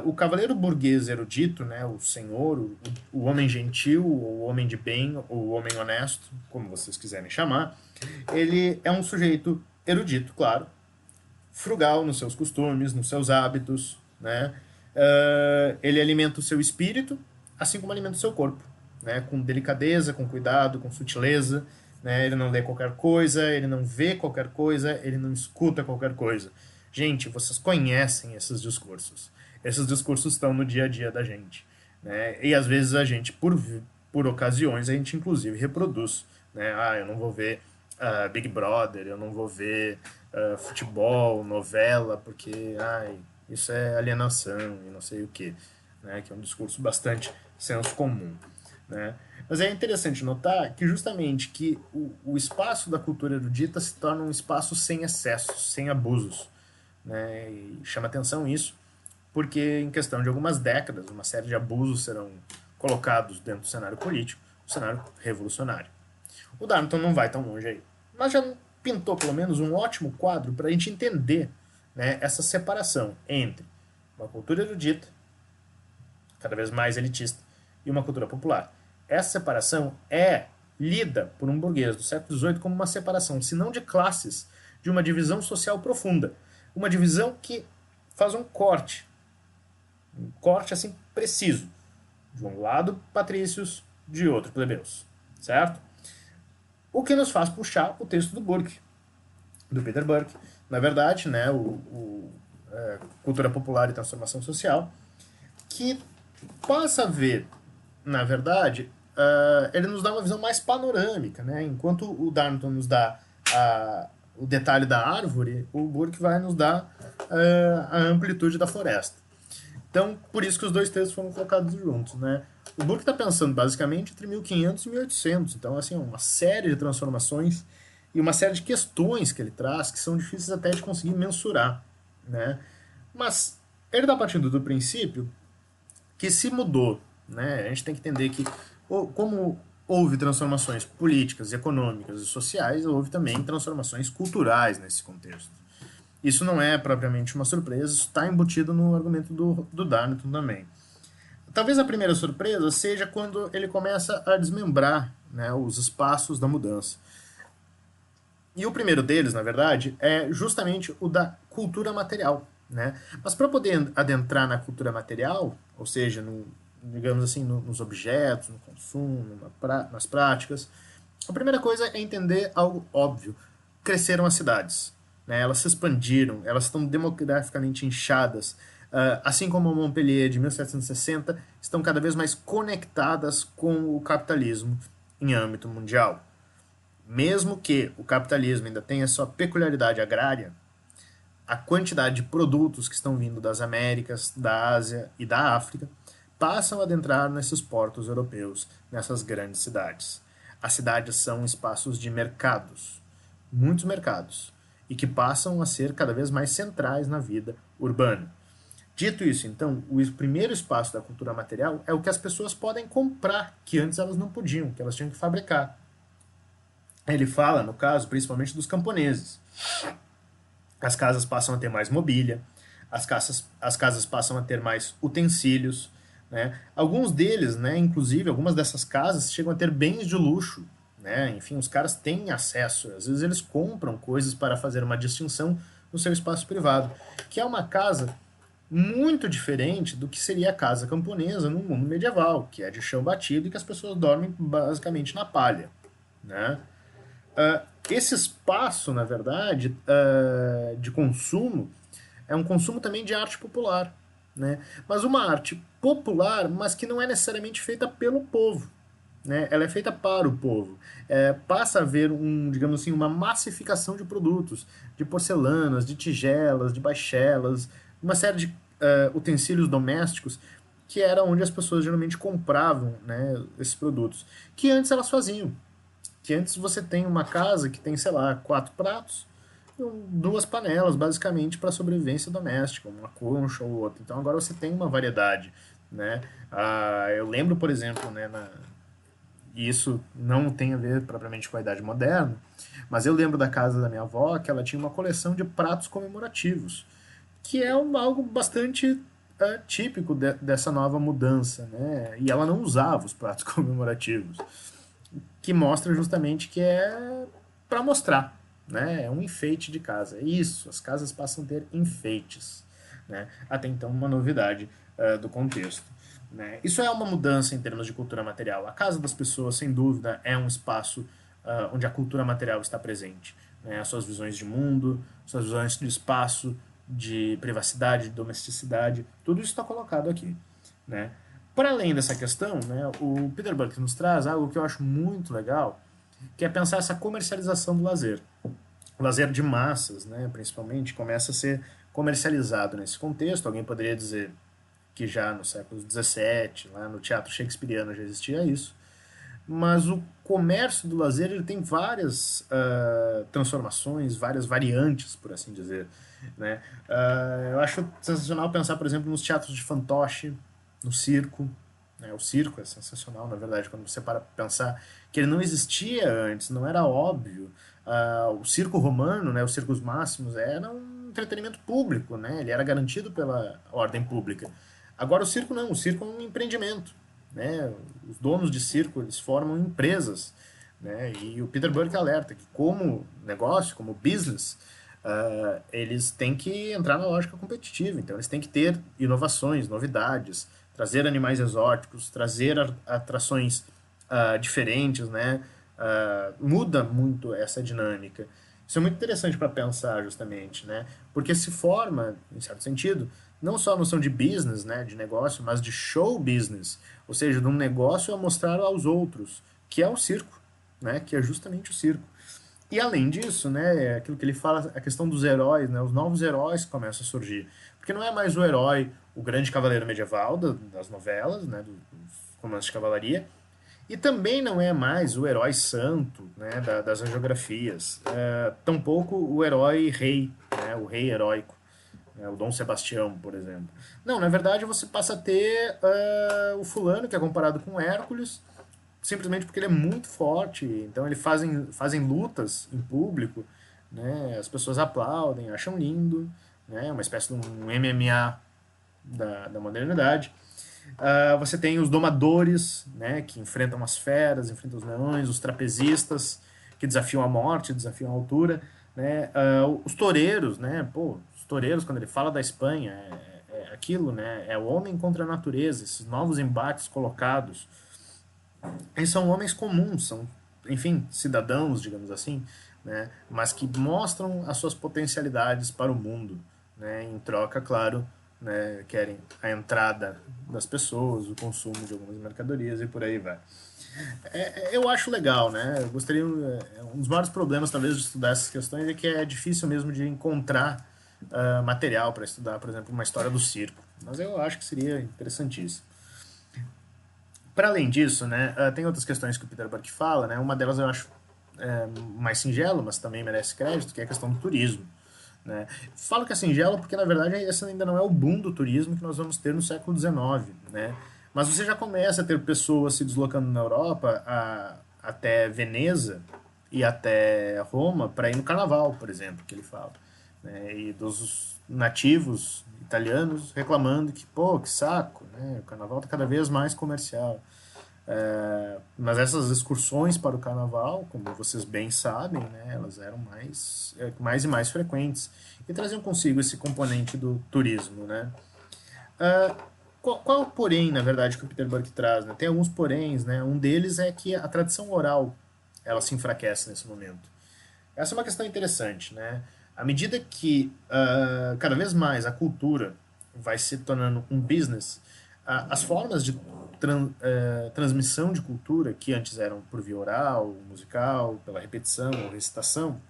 A: O cavaleiro burguês erudito, né, o senhor, o homem gentil, o homem de bem, o homem honesto, como vocês quiserem chamar, ele é um sujeito erudito, claro, frugal nos seus costumes, nos seus hábitos, né? Ele alimenta o seu espírito, assim como alimenta o seu corpo, né? Com delicadeza, com cuidado, com sutileza, né? Ele não lê qualquer coisa, ele não vê qualquer coisa, ele não escuta qualquer coisa. Gente, vocês conhecem esses discursos. Esses discursos estão no dia a dia da gente, né? E às vezes a gente, por ocasiões, a gente inclusive reproduz, né? Eu não vou ver Big Brother, eu não vou ver futebol, novela, porque isso é alienação e não sei o que, né? Que é um discurso bastante senso comum. Né? Mas é interessante notar que justamente que o espaço da cultura erudita se torna um espaço sem excessos, sem abusos. Né? E chama atenção isso, porque em questão de algumas décadas, uma série de abusos serão colocados dentro do cenário político, do cenário revolucionário. O Darnton não vai tão longe aí, mas já pintou pelo menos um ótimo quadro para a gente entender, né, essa separação entre uma cultura erudita, cada vez mais elitista, e uma cultura popular. Essa separação é lida por um burguês do século XVIII como uma separação, se não de classes, de uma divisão social profunda. Uma divisão que faz um corte assim preciso. De um lado, patrícios, de outro, plebeus. Certo? O que nos faz puxar o texto do Burke, do Peter Burke, na verdade, né, Cultura Popular e Transformação Social, que passa a ver, na verdade, ele nos dá uma visão mais panorâmica, né? Enquanto o Darnton nos dá o detalhe da árvore, o Burke vai nos dar a amplitude da floresta. Então, por isso que os dois textos foram colocados juntos, né? O Burke está pensando basicamente entre 1500 e 1800, então assim, uma série de transformações e uma série de questões que ele traz que são difíceis até de conseguir mensurar, né? Mas ele está partindo do princípio que se mudou, né? A gente tem que entender que como houve transformações políticas, econômicas e sociais, houve também transformações culturais nesse contexto. Isso não é propriamente uma surpresa, isso está embutido no argumento do Darnton também. Talvez a primeira surpresa seja quando ele começa a desmembrar, né, os espaços da mudança. E o primeiro deles, na verdade, é justamente o da cultura material. Né? Mas para poder adentrar na cultura material, ou seja, digamos assim, nos objetos, no consumo, nas práticas, a primeira coisa é entender algo óbvio. Cresceram as cidades. Né? Elas se expandiram, elas estão demograficamente inchadas. Assim como a Montpellier de 1760, estão cada vez mais conectadas com o capitalismo em âmbito mundial. Mesmo que o capitalismo ainda tenha sua peculiaridade agrária, a quantidade de produtos que estão vindo das Américas, da Ásia e da África passam a adentrar nesses portos europeus, nessas grandes cidades. As cidades são espaços de mercados, muitos mercados, e que passam a ser cada vez mais centrais na vida urbana. Dito isso, então, o primeiro espaço da cultura material é o que as pessoas podem comprar, que antes elas não podiam, que elas tinham que fabricar. Ele fala, no caso, principalmente dos camponeses. As casas passam a ter mais mobília, as casas passam a ter mais utensílios. Né? Alguns deles, né, inclusive, algumas dessas casas chegam a ter bens de luxo. Né? Enfim, os caras têm acesso, às vezes eles compram coisas para fazer uma distinção no seu espaço privado, que é uma casa muito diferente do que seria a casa camponesa no mundo medieval, que é de chão batido e que as pessoas dormem basicamente na palha. Né? Esse espaço, na verdade, de consumo, é um consumo também de arte popular. né? Mas uma arte popular, mas que não é necessariamente feita pelo povo, né? Ela é feita para o povo. Passa a haver digamos assim, uma massificação de produtos, de porcelanas, de tigelas, de baixelas, uma série de utensílios domésticos que era onde as pessoas geralmente compravam, né, esses produtos, que antes elas faziam. Que antes você tem uma casa que tem, sei lá, 4 pratos, duas panelas, basicamente, para sobrevivência doméstica, uma concha ou outra. Então agora você tem uma variedade, né? Eu lembro, por exemplo, né, e isso não tem a ver propriamente com a idade moderna, mas eu lembro da casa da minha avó que ela tinha uma coleção de pratos comemorativos, que é algo bastante típico dessa nova mudança, né? E ela não usava os pratos comemorativos, que mostra justamente que é para mostrar, né? É um enfeite de casa. Isso, as casas passam a ter enfeites, né? Até então uma novidade do contexto. Né? Isso é uma mudança em termos de cultura material. A casa das pessoas, sem dúvida, é um espaço onde a cultura material está presente. Né? As suas visões de mundo, suas visões de espaço, de privacidade, de domesticidade, tudo isso está colocado aqui. Né? Para além dessa questão, né, o Peter Buck nos traz algo que eu acho muito legal, que é pensar essa comercialização do lazer. O lazer de massas, né, principalmente, começa a ser comercializado nesse contexto. Alguém poderia dizer que já no século XVII, lá no teatro shakespeariano já existia isso, mas o comércio do lazer ele tem várias transformações, várias variantes, por assim dizer. Né? Eu acho sensacional pensar, por exemplo, nos teatros de fantoche, no circo. Né? O circo é sensacional, na verdade, quando você para pensar que ele não existia antes, não era óbvio. O circo romano, né, os circos máximos, era um entretenimento público, né? Ele era garantido pela ordem pública. Agora o circo não, o circo é um empreendimento. Né? Os donos de circo eles formam empresas, né? E o Peter Burke alerta que como negócio, como business, eles têm que entrar na lógica competitiva. Então eles têm que ter inovações, novidades, trazer animais exóticos, trazer atrações diferentes, né? Muda muito essa dinâmica. Isso é muito interessante para pensar justamente, né? Porque se forma, em certo sentido, não só a noção de business, né, de negócio, mas de show business, ou seja, de um negócio a mostrar aos outros, que é o circo, né, que é justamente o circo. E além disso, né, é aquilo que ele fala, a questão dos heróis, né, os novos heróis começam a surgir, porque não é mais o herói, o grande cavaleiro medieval das novelas, né, dos romances de cavalaria, e também não é mais o herói santo, né, das geografias, tampouco o herói rei, né, o rei heróico, né, o Dom Sebastião, por exemplo. Não, na verdade você passa a ter o fulano, que é comparado com Hércules, simplesmente porque ele é muito forte, então ele fazem lutas em público, né, as pessoas aplaudem, acham lindo, né, uma espécie de um MMA da modernidade. Você tem os domadores, né, que enfrentam as feras, enfrentam os leões, os trapezistas, que desafiam a morte, desafiam a altura, né, os toureiros, né, pô, os toureiros, quando ele fala da Espanha, é aquilo, né, é o homem contra a natureza, esses novos embates colocados, eles são homens comuns, são, enfim, cidadãos, digamos assim, né, mas que mostram as suas potencialidades para o mundo, né, em troca, claro, né, querem a entrada das pessoas, o consumo de algumas mercadorias e por aí vai. Eu acho legal, né? Eu gostaria. Um dos maiores problemas, talvez, de estudar essas questões é que é difícil mesmo de encontrar material para estudar, por exemplo, uma história do circo. Mas eu acho que seria interessantíssimo. Para além disso, né, tem outras questões que o Peter Buck fala, né? Uma delas eu acho mais singelo, mas também merece crédito, que é a questão do turismo. Né? Falo que é singelo porque, na verdade, esse ainda não é o boom do turismo que nós vamos ter no século XIX. Né? Mas você já começa a ter pessoas se deslocando na Europa até Veneza e até Roma para ir no carnaval, por exemplo, que ele fala. Né? E dos nativos italianos reclamando que, pô, que saco, né? O carnaval está cada vez mais comercial. Mas essas excursões para o carnaval, como vocês bem sabem, né, elas eram mais e mais frequentes e traziam consigo esse componente do turismo. Né? Qual o porém, na verdade, que o Peter Burke traz? Né? Tem alguns poréns, né? Um deles é que a tradição oral ela se enfraquece nesse momento. Essa é uma questão interessante. Né? À medida que cada vez mais a cultura vai se tornando um business, as formas de transmissão de cultura, que antes eram por via oral, musical, pela repetição ou recitação,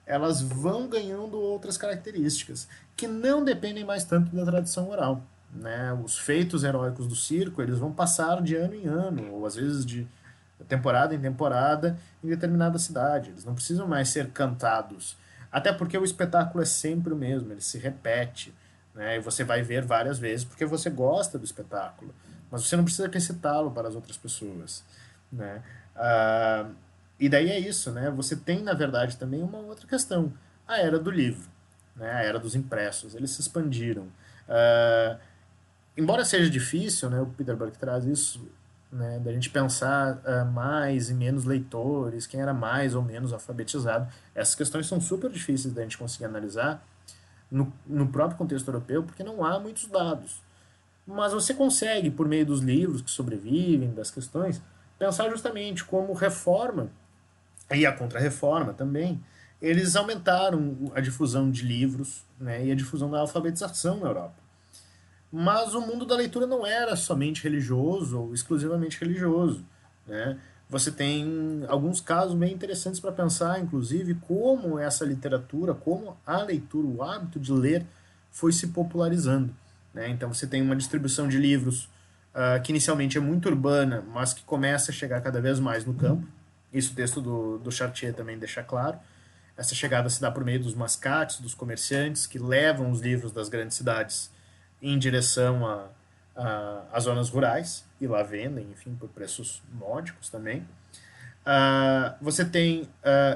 A: elas vão ganhando outras características, que não dependem mais tanto da tradição oral. Né? Os feitos heróicos do circo, eles vão passar de ano em ano, ou às vezes de temporada em temporada, em determinada cidade. Eles não precisam mais ser cantados. Até porque o espetáculo é sempre o mesmo, ele se repete. Né? E você vai ver várias vezes porque você gosta do espetáculo. Mas você não precisa recitá-lo para as outras pessoas. Né? E daí é isso, né? Você tem, na verdade, também uma outra questão. A era do livro, né? A era dos impressos. Eles se expandiram. Ah, embora seja difícil, né, o Peter Buck traz isso, né, da gente pensar mais e menos leitores, quem era mais ou menos alfabetizado, essas questões são super difíceis da gente conseguir analisar no próprio contexto europeu, porque não há muitos dados. Mas você consegue, por meio dos livros que sobrevivem, das questões, pensar justamente como reforma e a contra-reforma também, eles aumentaram a difusão de livros, né, e a difusão da alfabetização na Europa. Mas o mundo da leitura não era somente religioso ou exclusivamente religioso. Né? Você tem alguns casos bem interessantes para pensar, inclusive, como essa literatura, como a leitura, o hábito de ler, foi se popularizando. Né? Então você tem uma distribuição de livros que inicialmente é muito urbana, mas que começa a chegar cada vez mais no campo. Isso o texto do Chartier também deixa claro. Essa chegada se dá por meio dos mascates, dos comerciantes, que levam os livros das grandes cidades em direção a zonas rurais e lá vendem, enfim, por preços módicos também. Você tem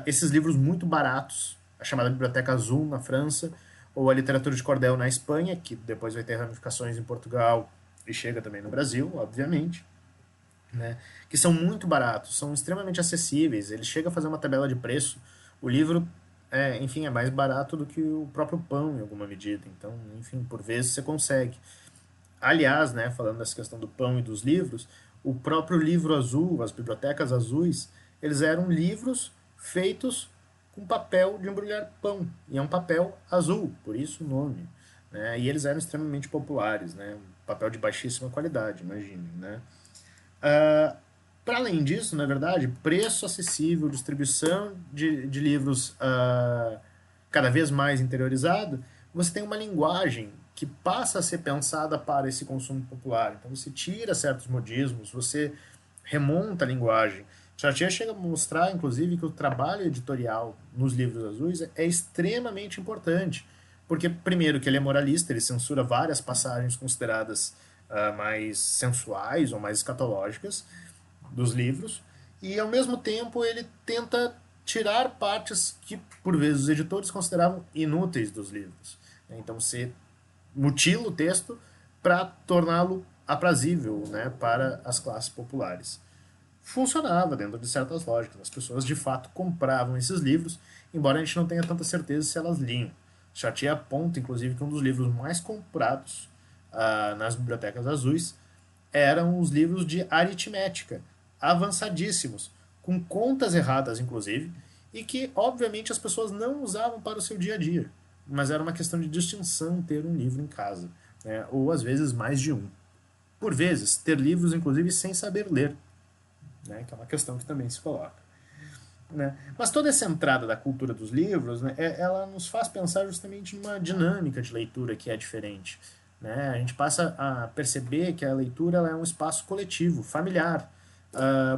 A: esses livros muito baratos, a chamada Biblioteca Azul na França, ou a literatura de cordel na Espanha, que depois vai ter ramificações em Portugal e chega também no Brasil, obviamente, né? Que são muito baratos, são extremamente acessíveis. Ele chega a fazer uma tabela de preço. O livro, enfim, é mais barato do que o próprio pão, em alguma medida. Então, enfim, por vezes você consegue. Aliás, né, falando dessa questão do pão e dos livros, o próprio livro azul, as bibliotecas azuis, eles eram livros feitos com papel de embrulhar pão. E é um papel azul, por isso o nome. Né? E eles eram extremamente populares, né? Um papel de baixíssima qualidade, imagine. Né? Para além disso, na verdade, preço acessível, distribuição de livros cada vez mais interiorizado, você tem uma linguagem que passa a ser pensada para esse consumo popular. Então você tira certos modismos, você remonta a linguagem. Chartier chega a mostrar, inclusive, que o trabalho editorial nos livros azuis é extremamente importante. Porque, primeiro, que ele é moralista, ele censura várias passagens consideradas mais sensuais ou mais escatológicas dos livros, e ao mesmo tempo ele tenta tirar partes que, por vezes, os editores consideravam inúteis dos livros. Então você mutila o texto para torná-lo aprazível, né, para as classes populares. Funcionava dentro de certas lógicas. As pessoas de fato compravam esses livros, embora a gente não tenha tanta certeza se elas liam. Chartier aponta, inclusive, que um dos livros mais comprados nas bibliotecas azuis eram os livros de aritmética, avançadíssimos, com contas erradas, inclusive, e que, obviamente, as pessoas não usavam para o seu dia a dia. Mas era uma questão de distinção ter um livro em casa, né? Ou às vezes mais de um. Por vezes, ter livros, inclusive, sem saber ler, né? Que é uma questão que também se coloca. Né? Mas toda essa entrada da cultura dos livros, né, ela nos faz pensar justamente numa dinâmica de leitura que é diferente. Né? A gente passa a perceber que a leitura ela é um espaço coletivo, familiar,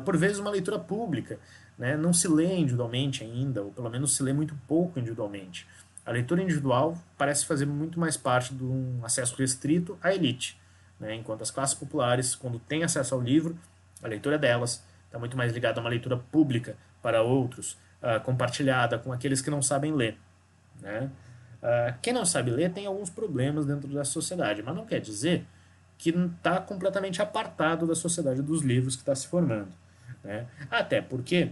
A: por vezes uma leitura pública. Né? Não se lê individualmente ainda, ou pelo menos se lê muito pouco individualmente. A leitura individual parece fazer muito mais parte de um acesso restrito à elite, né? Enquanto as classes populares, quando têm acesso ao livro, a leitura delas está muito mais ligada a uma leitura pública para outros, compartilhada com aqueles que não sabem ler. Né? Quem não sabe ler tem alguns problemas dentro da sociedade, mas não quer dizer que está completamente apartado da sociedade dos livros que está se formando. Né? Até porque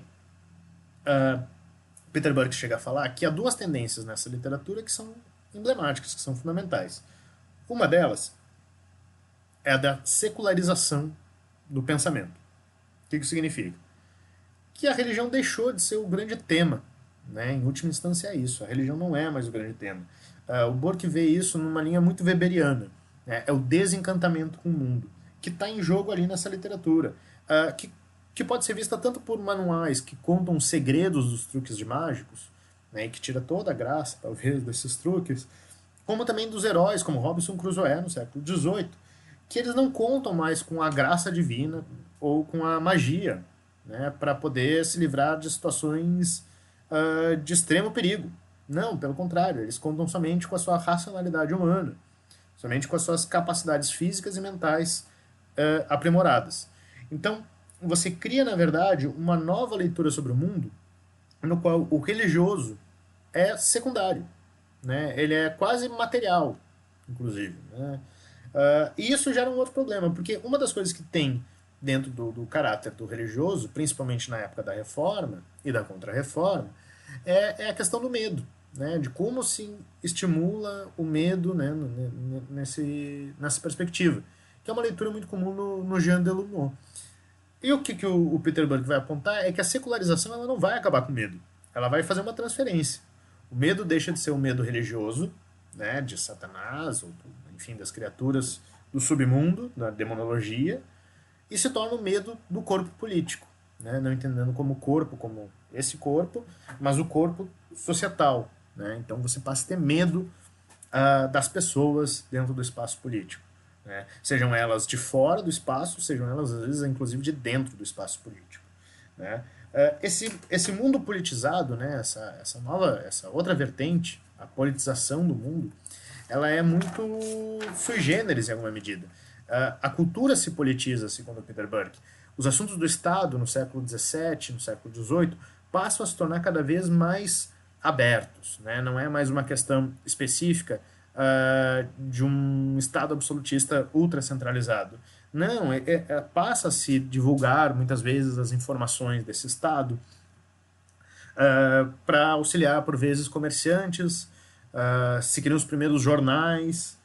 A: Peter Burke chega a falar que há duas tendências nessa literatura que são emblemáticas, que são fundamentais. Uma delas é a da secularização do pensamento. O que isso significa? Que a religião deixou de ser o grande tema. Né? Em última instância é isso. A religião não é mais o grande tema. O Burke vê isso numa linha muito weberiana. né? É o desencantamento com o mundo, que está em jogo ali nessa literatura, que pode ser vista tanto por manuais que contam segredos dos truques de mágicos, né, e que tira toda a graça, talvez, desses truques, como também dos heróis, como Robinson Crusoe no século XVIII, que eles não contam mais com a graça divina ou com a magia, né, para poder se livrar de situações de extremo perigo. Não, pelo contrário, eles contam somente com a sua racionalidade humana, somente com as suas capacidades físicas e mentais aprimoradas. Então, você cria, na verdade, uma nova leitura sobre o mundo, no qual o religioso é secundário, né? Ele é quase material, inclusive, né? E isso gera um outro problema, porque uma das coisas que tem dentro do caráter do religioso, principalmente na época da Reforma e da Contra-Reforma, é a questão do medo, né? De como se estimula o medo, né? Nessa perspectiva, que é uma leitura muito comum no Jean Delumeau. E o que o Peter Burke vai apontar é que a secularização ela não vai acabar com o medo. Ela vai fazer uma transferência. O medo deixa de ser um medo religioso, né, de Satanás, ou enfim, das criaturas do submundo, da demonologia, e se torna o medo do corpo político, né, não entendendo como corpo, como esse corpo, mas o corpo societal. Né? Então você passa a ter medo das pessoas dentro do espaço político. Né? Sejam elas de fora do espaço, sejam elas, às vezes, inclusive de dentro do espaço político. Né? Esse mundo politizado, né, essa outra vertente, a politização do mundo, ela é muito sui generis em alguma medida. A cultura se politiza, segundo Peter Burke. Os assuntos do Estado no século XVII, no século XVIII, passam a se tornar cada vez mais abertos. Né? Não é mais uma questão específica de um Estado absolutista ultracentralizado. Não, passa a se divulgar muitas vezes as informações desse Estado para auxiliar, por vezes, comerciantes, se criam os primeiros jornais,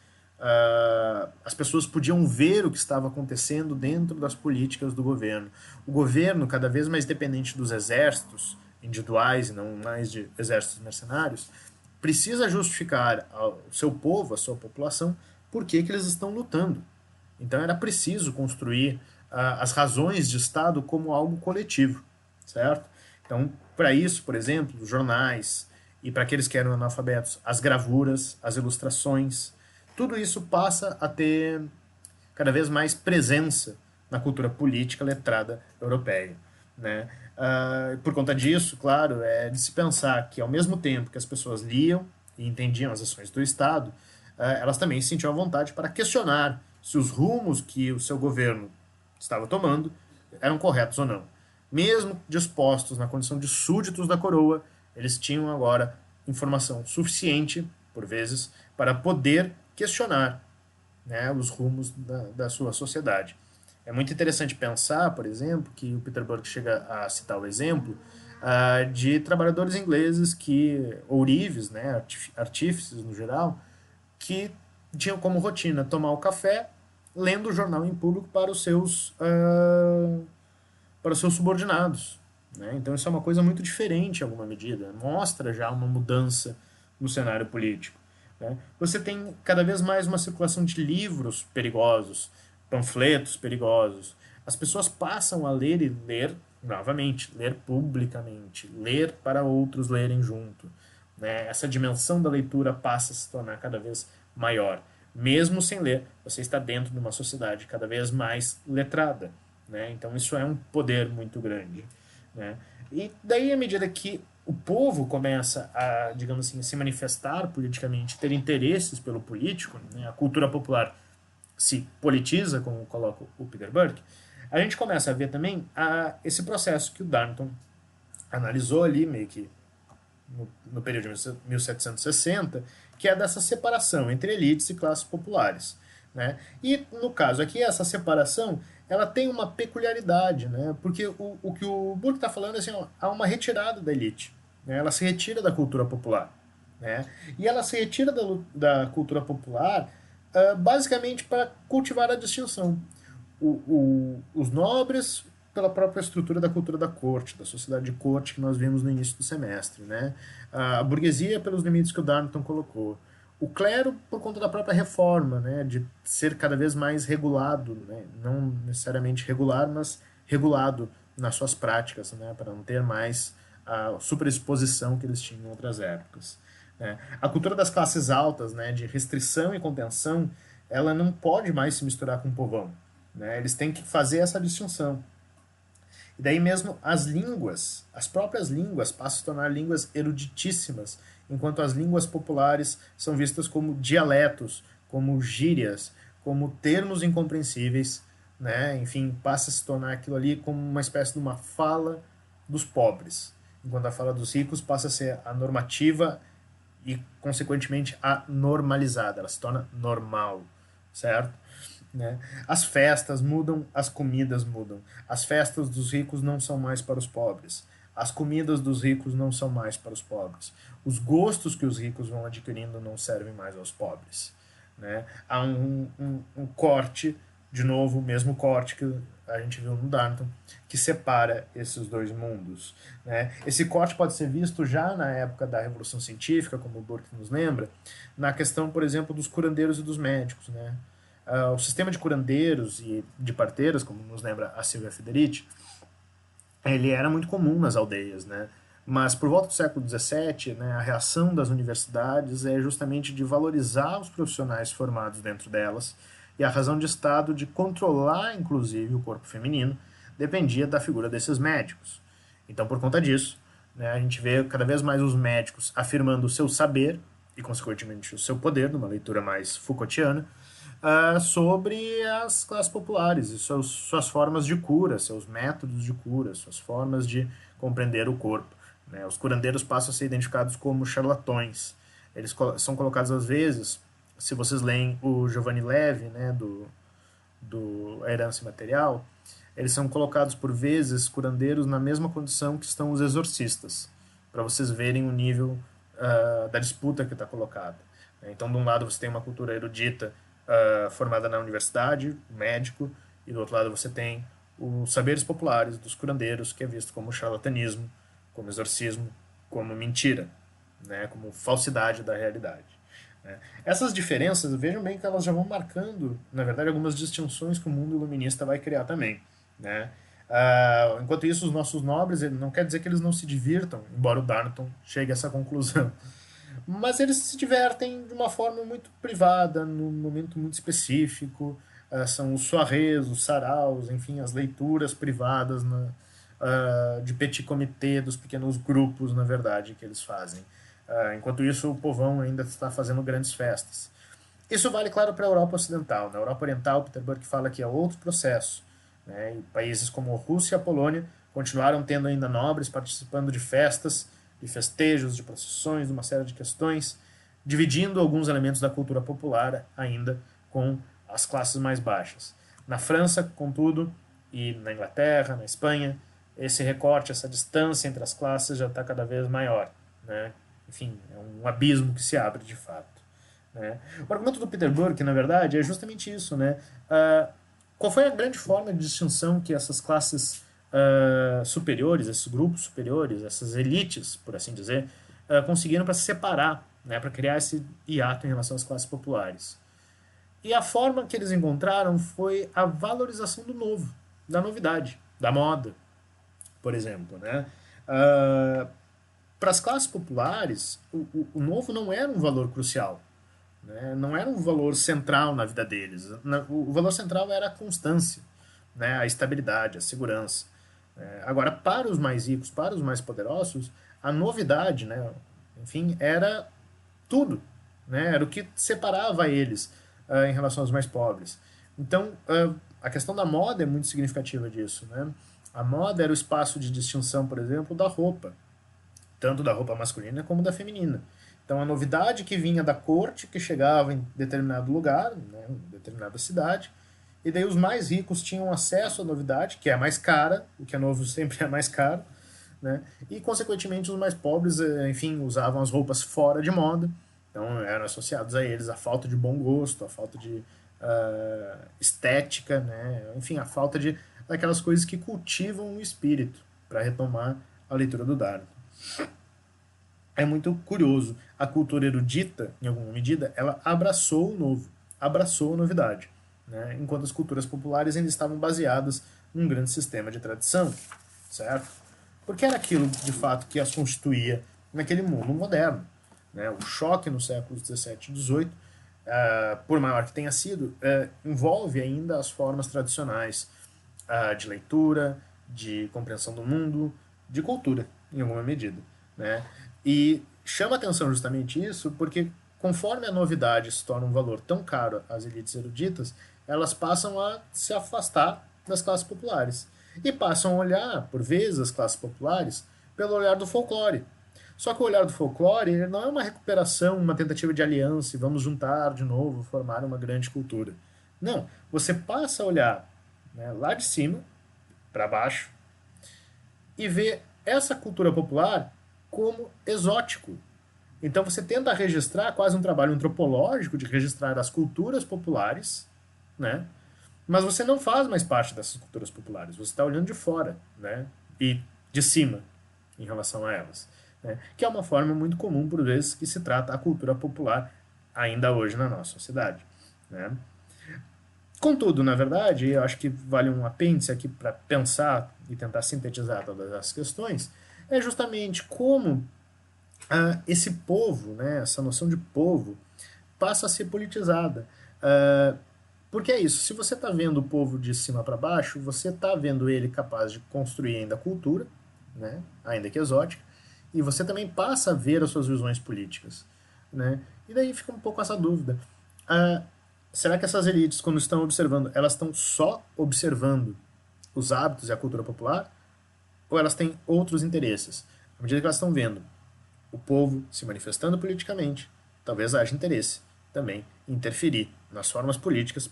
A: as pessoas podiam ver o que estava acontecendo dentro das políticas do governo. O governo, cada vez mais dependente dos exércitos individuais e não mais de exércitos mercenários, precisa justificar ao seu povo, à sua população, por que eles estão lutando. Então era preciso construir as razões de Estado como algo coletivo, certo? Então, para isso, por exemplo, os jornais e para aqueles que eram analfabetos, as gravuras, as ilustrações, tudo isso passa a ter cada vez mais presença na cultura política letrada europeia. Né? Por conta disso, claro, é de se pensar que ao mesmo tempo que as pessoas liam e entendiam as ações do Estado, elas também sentiam a vontade para questionar se os rumos que o seu governo estava tomando eram corretos ou não. Mesmo dispostos na condição de súditos da coroa, eles tinham agora informação suficiente, por vezes, para poder questionar, né, os rumos da sua sociedade. É muito interessante pensar, por exemplo, que o Peter Burke chega a citar o exemplo de trabalhadores ingleses ourives, né, artífices no geral, que tinham como rotina tomar o café lendo o jornal em público para os seus subordinados. Né? Então isso é uma coisa muito diferente em alguma medida, mostra já uma mudança no cenário político. Né? Você tem cada vez mais uma circulação de livros perigosos, panfletos perigosos. As pessoas passam a ler e ler novamente, ler publicamente, ler para outros lerem junto. Né? Essa dimensão da leitura passa a se tornar cada vez maior. Mesmo sem ler, você está dentro de uma sociedade cada vez mais letrada. Né? Então isso é um poder muito grande. Né? E daí, à medida que o povo começa a, digamos assim, se manifestar politicamente, ter interesses pelo político, né? A cultura popular se politiza, como coloca o Peter Burke, a gente começa a ver também esse processo que o Darnton analisou ali, meio que no período de 1760, que é dessa separação entre elites e classes populares. Né? E, no caso aqui, essa separação ela tem uma peculiaridade, né? Porque o que o Burke está falando é assim, ó, há uma retirada da elite. Né? Ela se retira da cultura popular. Né? E ela se retira da cultura popular basicamente para cultivar a distinção. Os nobres pela própria estrutura da cultura da corte, da sociedade de corte que nós vimos no início do semestre. Né? A burguesia pelos limites que o Darnton colocou. O clero, por conta da própria reforma, né, de ser cada vez mais regulado, né, não necessariamente regular, mas regulado nas suas práticas, né, para não ter mais a superexposição que eles tinham em outras épocas. Né. A cultura das classes altas, né, de restrição e contenção, ela não pode mais se misturar com o povão. Né, eles têm que fazer essa distinção. E daí mesmo as línguas, as próprias línguas passam a se tornar línguas eruditíssimas, enquanto as línguas populares são vistas como dialetos, como gírias, como termos incompreensíveis, né? Enfim, passa a se tornar aquilo ali como uma espécie de uma fala dos pobres, enquanto a fala dos ricos passa a ser a normativa e, consequentemente, a normalizada, ela se torna normal, certo? Né? As festas mudam, as comidas mudam. As festas dos ricos não são mais para os pobres. As comidas dos ricos não são mais para os pobres. Os gostos que os ricos vão adquirindo não servem mais aos pobres. Né? Há um corte, de novo, o mesmo corte que a gente viu no Darnton, que separa esses dois mundos. Né? Esse corte pode ser visto já na época da Revolução Científica, como o Burke nos lembra, na questão, por exemplo, dos curandeiros e dos médicos. Né? O sistema de curandeiros e de parteiras, como nos lembra a Silvia Federici, ele era muito comum nas aldeias, né? Mas por volta do século XVII, né, a reação das universidades é justamente de valorizar os profissionais formados dentro delas, e a razão de Estado de controlar, inclusive, o corpo feminino dependia da figura desses médicos. Então, por conta disso, né, a gente vê cada vez mais os médicos afirmando o seu saber e, consequentemente, o seu poder, numa leitura mais Foucaultiana, sobre as classes populares e suas formas de cura, seus métodos de cura, suas formas de compreender o corpo. Né? Os curandeiros passam a ser identificados como charlatões. Eles são colocados às vezes, se vocês leem o Giovanni Levi, né, do A Herança Material, eles são colocados por vezes, curandeiros, na mesma condição que estão os exorcistas, para vocês verem o nível da disputa que está colocada. Então, de um lado você tem uma cultura erudita formada na universidade, médico, e do outro lado você tem os saberes populares dos curandeiros, que é visto como charlatanismo, como exorcismo, como mentira, né, como falsidade da realidade. Né. Essas diferenças, vejam bem que elas já vão marcando, na verdade, algumas distinções que o mundo iluminista vai criar também. Né. Enquanto isso, os nossos nobres, não quer dizer que eles não se divirtam, embora o Darnton chegue a essa conclusão, mas eles se divertem de uma forma muito privada, num momento muito específico. São os soirées, os saraus, enfim, as leituras privadas de petit comité, dos pequenos grupos, na verdade, que eles fazem. Enquanto isso, o povão ainda está fazendo grandes festas. Isso vale, claro, para a Europa Ocidental. Na Europa Oriental, Peter Burke fala que é outro processo. Né? E países como a Rússia e a Polônia continuaram tendo ainda nobres participando de festas, de festejos, de procissões, de uma série de questões, dividindo alguns elementos da cultura popular ainda com as classes mais baixas. Na França, contudo, e na Inglaterra, na Espanha, esse recorte, essa distância entre as classes já está cada vez maior. Né? Enfim, é um abismo que se abre de fato. Né? O argumento do Peter Burke, na verdade, é justamente isso. Né? Qual foi a grande forma de distinção que essas classes superiores, esses grupos superiores, essas elites, por assim dizer, conseguiram para se separar, né? Para criar esse hiato em relação às classes populares? E a forma que eles encontraram foi a valorização do novo, da novidade, da moda, por exemplo. Né? Para as classes populares, o novo não era um valor crucial. Né? Não era um valor central na vida deles. O valor central era a constância, né? A estabilidade, a segurança. Agora, para os mais ricos, para os mais poderosos, a novidade, né? Enfim, era tudo. Né? Era o que separava eles em relação aos mais pobres. Então, a questão da moda é muito significativa disso. Né? A moda era o espaço de distinção, por exemplo, da roupa, tanto da roupa masculina como da feminina. Então, a novidade que vinha da corte, que chegava em determinado lugar, né, em determinada cidade, e daí os mais ricos tinham acesso à novidade, que é mais cara, o que é novo sempre é mais caro, né, e, consequentemente, os mais pobres, enfim, usavam as roupas fora de moda, então eram associados a eles a falta de bom gosto, a falta de estética, né, enfim, a falta de daquelas coisas que cultivam o espírito, para retomar a leitura do Darwin. é muito curioso. A cultura erudita, em alguma medida, ela abraçou o novo, abraçou a novidade, né? Enquanto as culturas populares ainda estavam baseadas num grande sistema de tradição, certo? Porque era aquilo, de fato, que as constituía naquele mundo moderno. Né? O choque nos séculos XVII e XVIII, por maior que tenha sido, envolve ainda as formas tradicionais de leitura, de compreensão do mundo, de cultura, em alguma medida. Né? E chama atenção justamente isso porque, conforme a novidade se torna um valor tão caro às elites eruditas, elas passam a se afastar das classes populares. E passam a olhar, por vezes, as classes populares pelo olhar do folclore. Só que o olhar do folclore não é uma recuperação, uma tentativa de aliança e vamos juntar de novo, formar uma grande cultura. Não, você passa a olhar, né, lá de cima para baixo e ver essa cultura popular como exótico. Então você tenta registrar quase um trabalho antropológico de registrar as culturas populares, né? Mas você não faz mais parte dessas culturas populares. Você está olhando de fora, né? E de cima em relação a elas. Né? Que é uma forma muito comum, por vezes, que se trata a cultura popular ainda hoje na nossa sociedade. Né? Contudo, na verdade, eu acho que vale um apêndice aqui para pensar e tentar sintetizar todas essas questões, é justamente como esse povo, né, essa noção de povo, passa a ser politizada. Porque é isso, se você está vendo o povo de cima para baixo, você está vendo ele capaz de construir ainda cultura, né, ainda que exótica, e você também passa a ver as suas visões políticas. Né? E daí fica um pouco essa dúvida. Será que essas elites, quando estão observando, elas estão só observando os hábitos e a cultura popular? Ou elas têm outros interesses? À medida que elas estão vendo o povo se manifestando politicamente, talvez haja interesse também em interferir nas formas políticas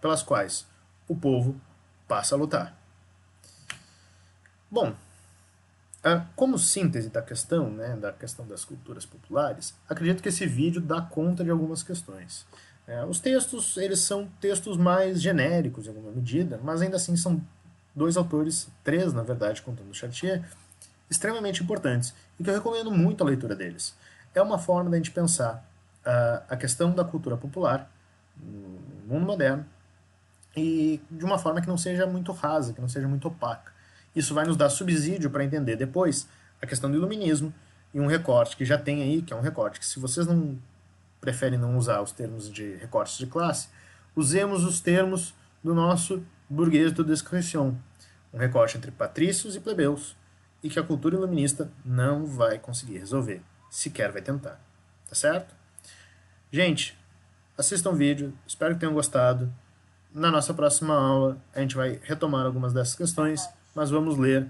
A: pelas quais o povo passa a lutar. Bom, como síntese da questão, né, da questão das culturas populares, acredito que esse vídeo dá conta de algumas questões. Os textos, eles são textos mais genéricos em alguma medida, mas ainda assim são dois autores, três na verdade, contando o Chartier, extremamente importantes e que eu recomendo muito a leitura deles. É uma forma da gente pensar a questão da cultura popular no mundo moderno e de uma forma que não seja muito rasa, que não seja muito opaca. Isso vai nos dar subsídio para entender depois a questão do iluminismo e um recorte que já tem aí, que é um recorte que se vocês não preferem não usar os termos de recortes de classe, usemos os termos do nosso burguês de descrição, um recorte entre patrícios e plebeus, e que a cultura iluminista não vai conseguir resolver, sequer vai tentar. Tá certo? Gente, assistam o vídeo, espero que tenham gostado. Na nossa próxima aula, a gente vai retomar algumas dessas questões, mas vamos ler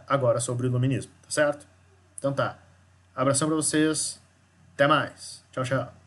A: agora sobre o iluminismo, tá certo? Então tá. Abração pra vocês. Até mais. Tchau, tchau.